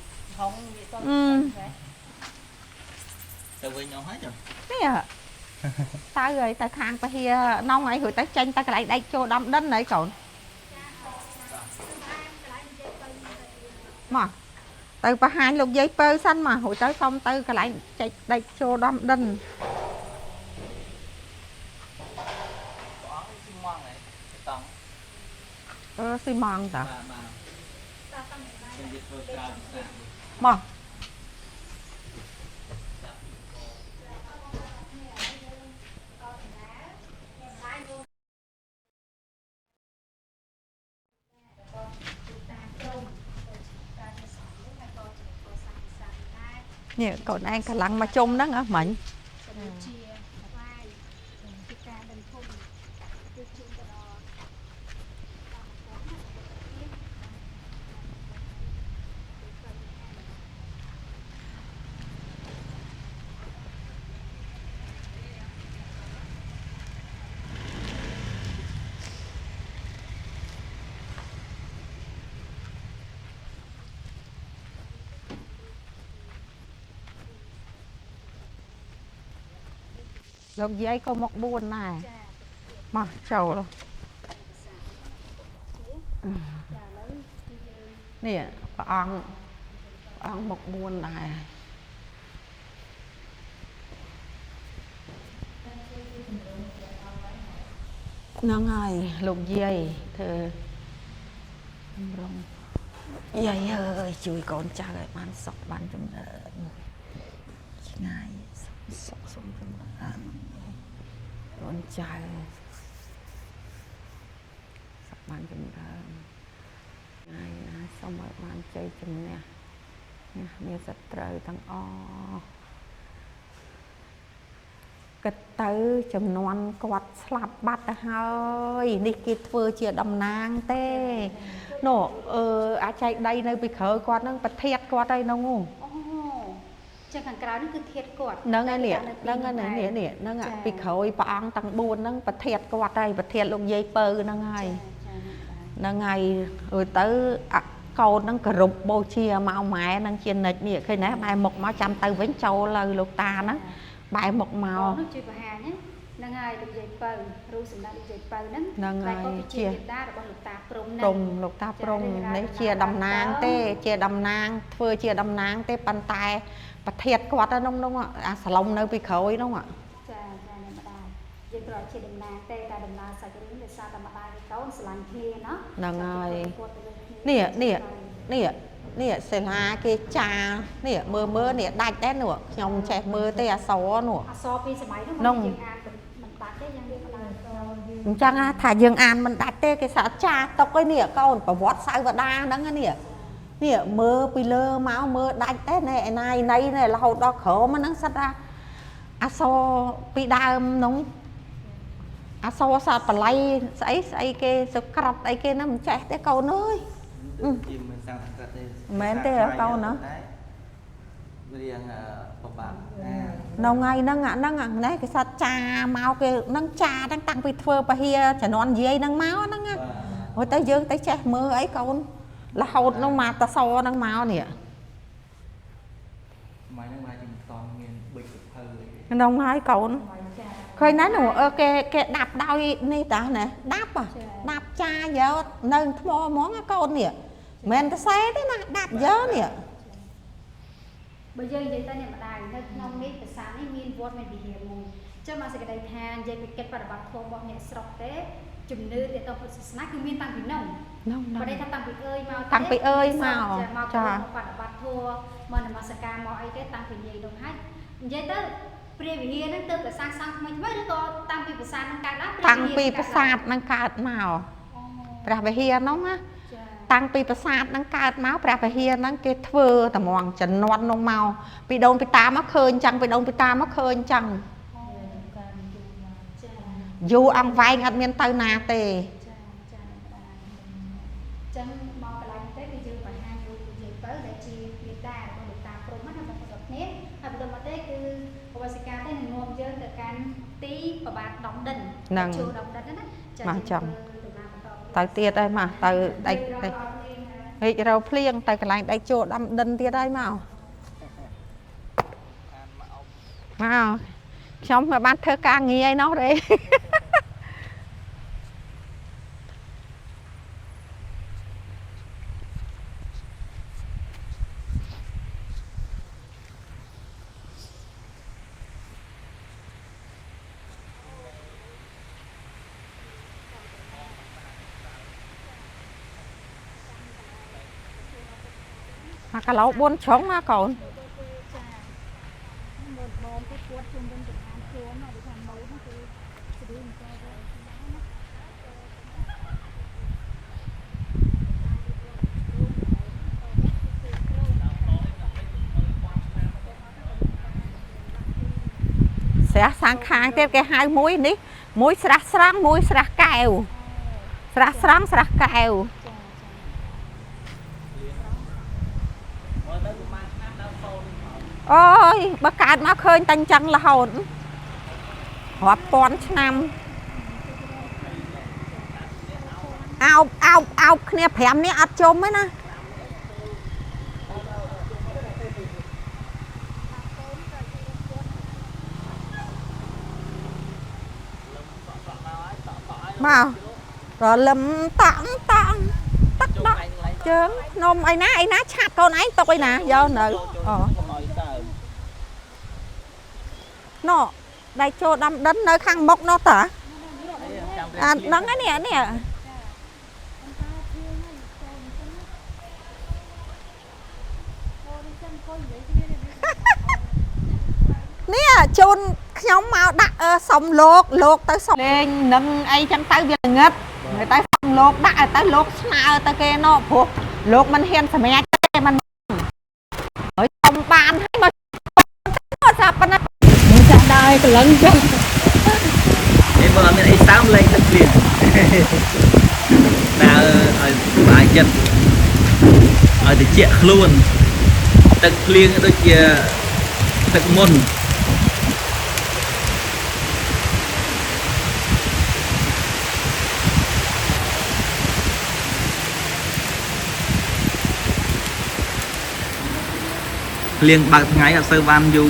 Tao với nhau hết rồi. cái à ta rồi ta khang ta hia nông ấy hồi ta chanh ta lại đây cho đâm đất này cậu mà từ bà hai lục giấy pơ xanh mà hồi tới xong từ cái lại chạy đây cho đâm đinh xi măng ta mà nè còn anh cả lăng mà chung đó hả mình lúc giấy có một buồn này mà chầu luôn nè ăn một buồn này nó ngay lục dây thơ dây ơi chui con cha rồi bán sọc bán trong đời ngay sọc trong đời con trai sắp bán chùm thơm ngày xong rồi bán chơi chùm nè nè sạch trời tăng o cái tới chùm non quạt slap bắt hơi đi kia thưa chia đầm nang tê nổ chạy đây nơi bị khởi quạt nó bật thiệt quạt đây nó ngu chẳng hạn cái đó nó cứ thiệt quạt nâng ngay nè nâng ạ bị khởi băng tăng buồn nâng bật thiệt quạt đây bật thiệt luôn dây pơ nâng ngay rồi tới câu nâng cà rụp bô chia màu mẹ nâng chia nịch nè khi nãy bài một máu chăm tay với châu lời lục ta nó bài một màu nâng ngay được dây pơ rồi sự là được dây pơ nâng ngay chia lục ta prong đấy chia đầm nang tê chia đầm nang thưa chia đầm nang tê pan tay bật thiệt quạt đó đúng không ạ salon nơi bị khởi đúng không ạ nè sẽ là cái trà nè mơ nè đạch đấy nữa nhom trẻ mơ tê xó nữa nông chẳng thả dương an mình đặt tê cái xã trà tộc cái nè con và vót sai và đa đó nè nè mơ pi lơ máu mơ đạch đấy này này là hậu đó khổ mà nó sắt ra so pi đa nóng so sao bà lay ấy cái sập cọt ấy cái nó mình chạy tới câu nơi mến tê ở câu nữa nó ngay nó ngặn đấy cái sao trà máu cái nâng trà đang tăng bị phơ bà hia chả non gì ấy nâng máu nó nghe hồi tới dương tới chạy mơ ấy câu là hậu nó mà ta so nâng máu nè nó ngay câu khơi nãy nữa cái đạp đau đi ta nè đạp à đạp cha giờ nâng thua món cái con nè mình ta xé thế nè đạp dớ nè bây giờ vậy ta này mà đài nó nông nít từ sáng đến miên vót mình bị hiểm mùi cho mà sẽ cái đầy than dây bị kết vào bạc thô bọn nhẹ sọc té chùm nư để tao phải snack cứ miên tăng bị nồng và đây ta tăng bị ơi màu cho bạc thô mà sẽ ca mọi cái tăng bị gì đồng hết vậy đó bây giờ nó từ cái sang mình mới được tăng bị sạt năng cao đó tăng bị sạt năng cao màu bây giờ nó á tăng bị sạt năng cao máu bây giờ nó cái thưa tầm hoàng trần non nông màu bị đông bị ta mắc khơi chẳng bị đông bị ta mắc khơi chẳng dù ăn vay ngặt miền tây nà tề ចឹងមកកន្លែងទៅគឺយើងបង្ហាញរូបយើងទៅដែលជាមេតារបស់លោកតាព្រំណាបងប្អូនគ្នាហើយបន្តមកទេគឺអវសិកាទេនឹងនាំយើងទៅកាន់ទីប្របាទដំដិនចូលដំដិនណាមកចាំទៅទៀតហើយមកទៅដេកហិចរោភ្លៀងទៅកន្លែងដេកចូលដំដិនទៀតហើយមកខ្ញុំមកបានធ្វើការងារឯណោះទេ mà cả lâu buôn trống mà cậu sẽ sang khang tiếp cái hai mũi ní mũi srác srang mũi srác kèo srác srang srác kèo ôi bà cát mà khơi tanh trăng là hồn họp con năm ao kia phèm ní ắt chôm ấy nè mà rồi lầm tặng tắt đó chớm nôm ai ná chặt con ấy tôi nè do nè nó đây cho đâm đến nơi khăn mốc nó tả nó cái nè nè chôn nhóm mau đặt xong lột tới xong lên nâng ai chân tay việc ngất người ta xong lột đặt tới lột nào tới kia nó phục lột mình hiền phải mẹ mình ở trong bàn hay mà sao bên này chặt đời cái lưng chân em mà mình ấy sáng lên thật liền là ở bài chân ở thì chẹt luôn thật liền tôi chia thật môn liền bạc ngay ở sơ van du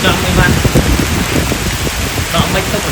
chọn mấy văn đó mấy tốc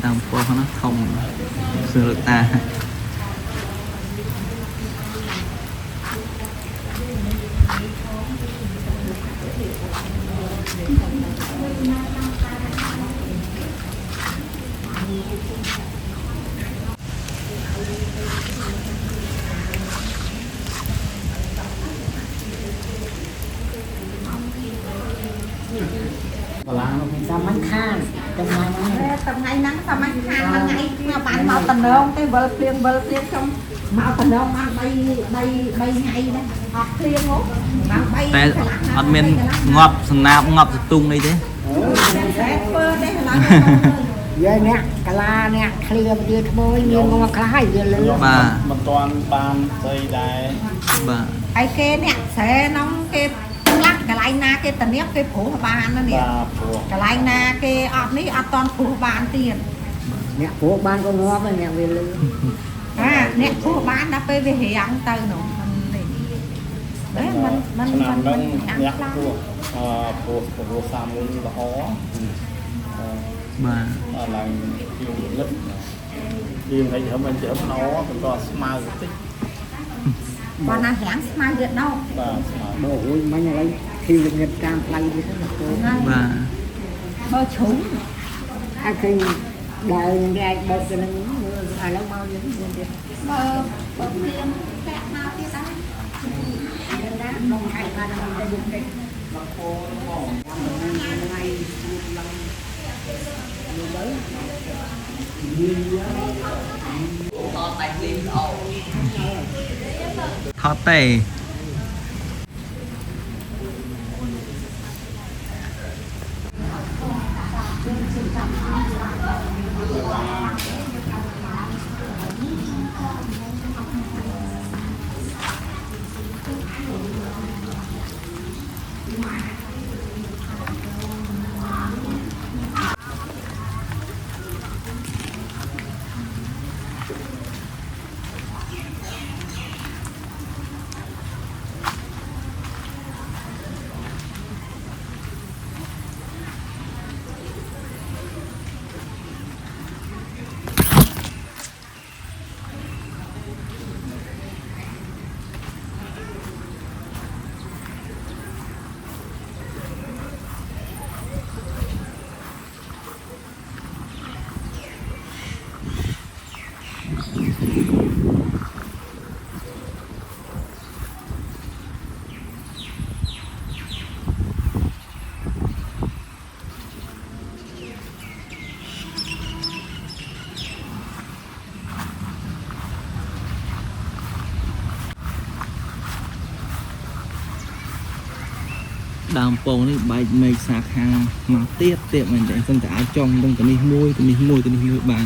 តាមពោះនោះធំសឺរតា Sao mánh khan, trong ngày này. Tầm ngày nắng tầm anh khang là ngày mà bạn màu tầm nông cái vợ phiên trong màu tầm nông ăn bay ngày đấy học phiên ngố bạn bay តែអត់មានងាប់សំណាបងាប់សតុងអីទេ Vậy nè, cả la nè, khlia vừa thôi, nhiều ngon khai vừa lừa. បាទ មិនតាន់បានស្អីដែរ បាទ ai kê nè sẽ nóng kê lắc cái lại na kê tần nếp kê phủ bàn nó nè បាទព្រោះ cái lại na kê ọt ní ọt toàn phủ bàn tiền Nè, phố ban có ngon với nè vừa lừa. nè phủ bàn đã phê về hệ ăn tơ nổ đấy mình ឆ្នាំហ្នឹង ăn អ្នក lắm ព្រោះព្រោះសាមមុនល្អ បាទ ឡើងជាងលឹកជាងឲ្យមិនជើល្អបន្តស្មើតិច còn ăn hẻng mai việc đâu បាទស្មើ Đồ ui, mấy nhà lấy khi lực nghiệp trang play đi hết rồi. បាទ bơ trúng Ai khi đời ra bớt cái này, ai lâu mau dính lên đi. bơ phiên kẹt nào kia đó Nên đã, nông hai ba năm ta dùng đi. Thọt tê ដើមពងនេះបែកមេឃសាខាងមកទៀតមែនទេសិនតែអាចចង់នឹងទៅនេះមួយបាន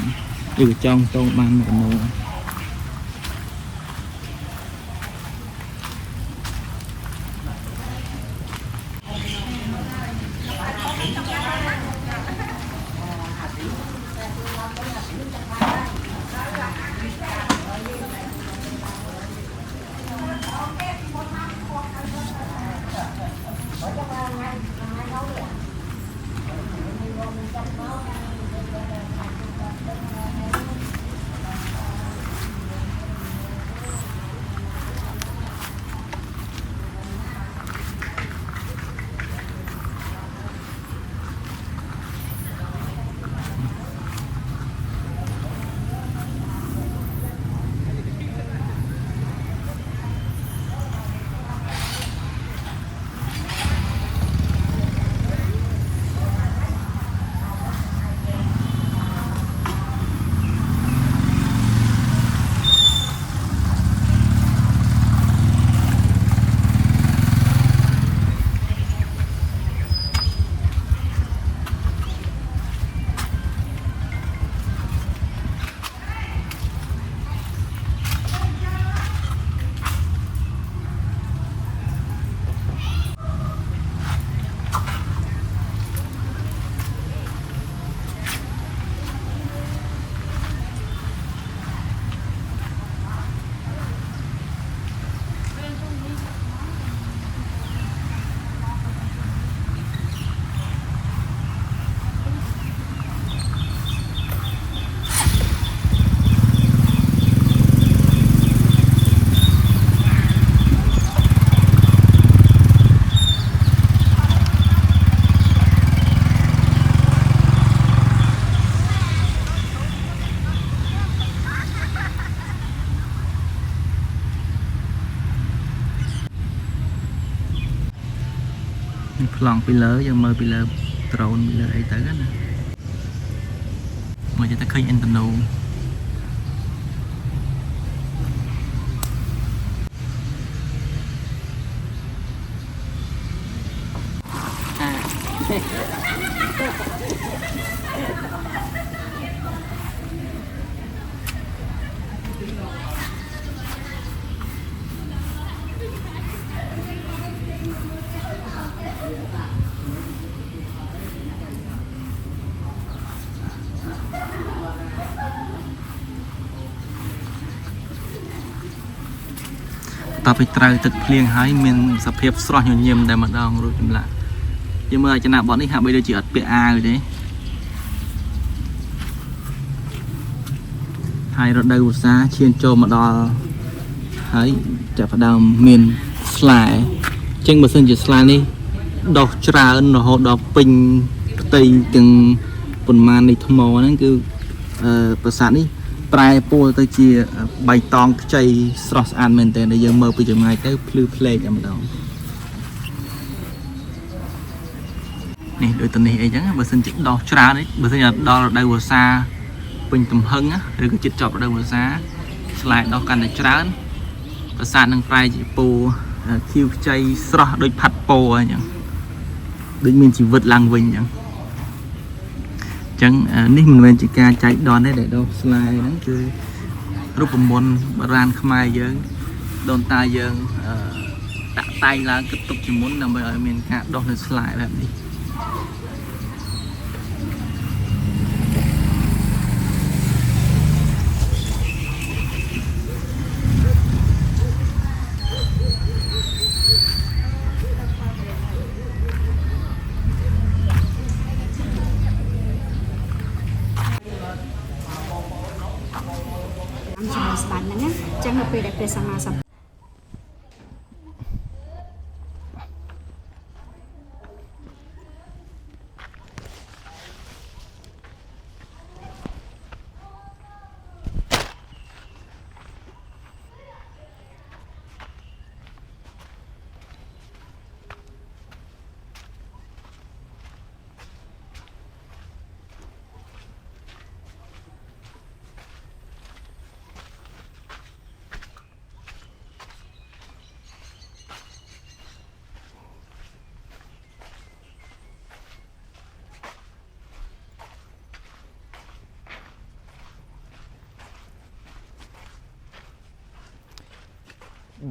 ឬចង់តងបានមកណោ ប្លង់ពីលើយើងមើលពីលើដ្រូនពីលើអីទៅណាមកទៅឃើញអ៊ីនធឺណូ តទៅត្រូវទឹកភ្លៀងហើយមានសភាពស្រស់ញញឹមតែម្ដងរួចចម្លាក់យើងមើលចំណាបបនេះហាក់បីដូចជាអត់ពាក់អាវទេហើយរដូវវស្សាឈានចូលមកដល់ហើយចាប់ផ្ដើមមានស្លែអញ្ចឹងបើសិនជាស្លែនេះដុះច្រើនរហូតដល់ពេញផ្ទៃទាំងប៉ុន្មាននៃថ្មហ្នឹងគឺប្រាសាទនេះប្រែពណ៌ទៅជាបៃតងខ្ចីស្រស់ស្អាតមែនទែនដែលយើងមើលពីចម្ងាយទៅភ្លឺភ្លែកតែម្ដងនេះដូចទៅនេះអីចឹងបើសិនជាដោះច្រើននេះបើសិនជាដល់រដូវវស្សាពេញទំហឹងឬក៏ជិតចប់រដូវវស្សាស្លែដោះកាន់តែច្រើនប្រាសាទនឹងប្រែជាពណ៌ខៀវខ្ចីស្រស់ដូចផាត់ពណ៌អញ្ចឹងដូចមានជីវិតឡើងវិញអញ្ចឹងចឹងនេះមិនមែនជាការចែកដនទេដែលដោះស្លែហ្នឹងគឺរូបមន្តបុរាណខ្មែរយើងដូនតាយើងដាក់តែងឡើងគិតទុកជាមុនដើម្បីឲ្យមានការដោះនៅស្លែបែបនេះស្ដាច់ហ្នឹងចឹងនៅពេលដែលព្រះសម្មាសម្ពុទ្ធ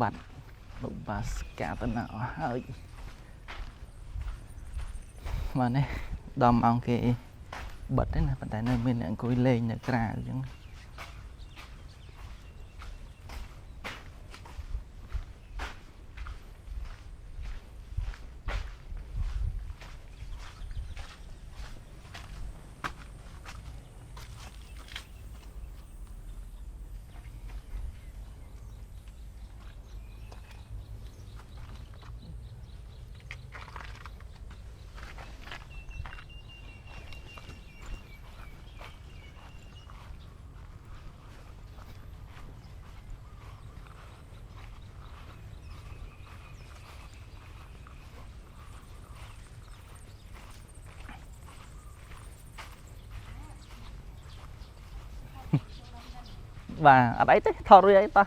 บัตรบาสกาตนาเฮ้ยมาเนี่ยดอมเอาเกbật đấy nè, tại nơi bên này cối lên là cà chứ và ở đấy thế thò rồi ấy ta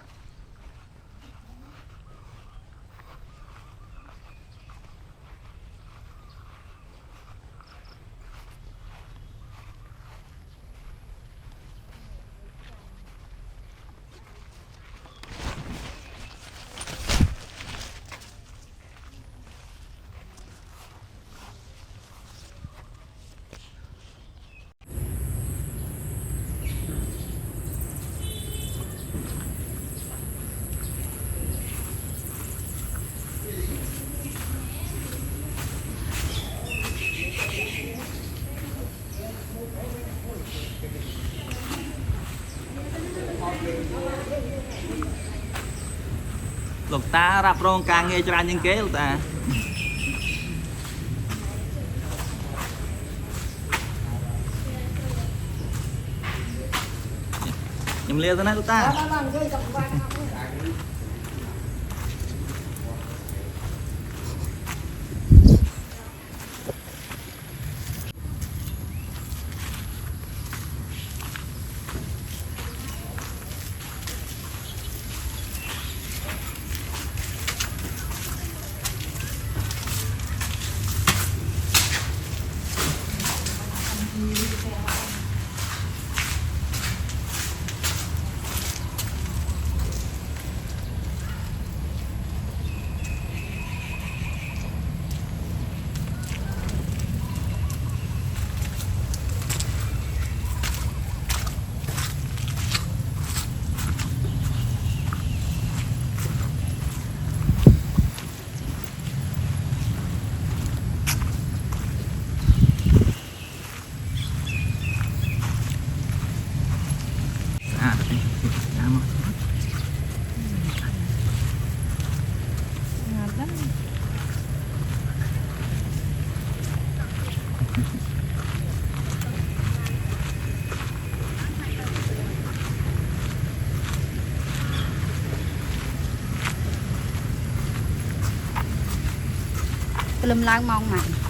lục ta rạp rong càng nghe cho ra những kế lục ta nhầm liêu tới này lục ta Lâm lang mong mà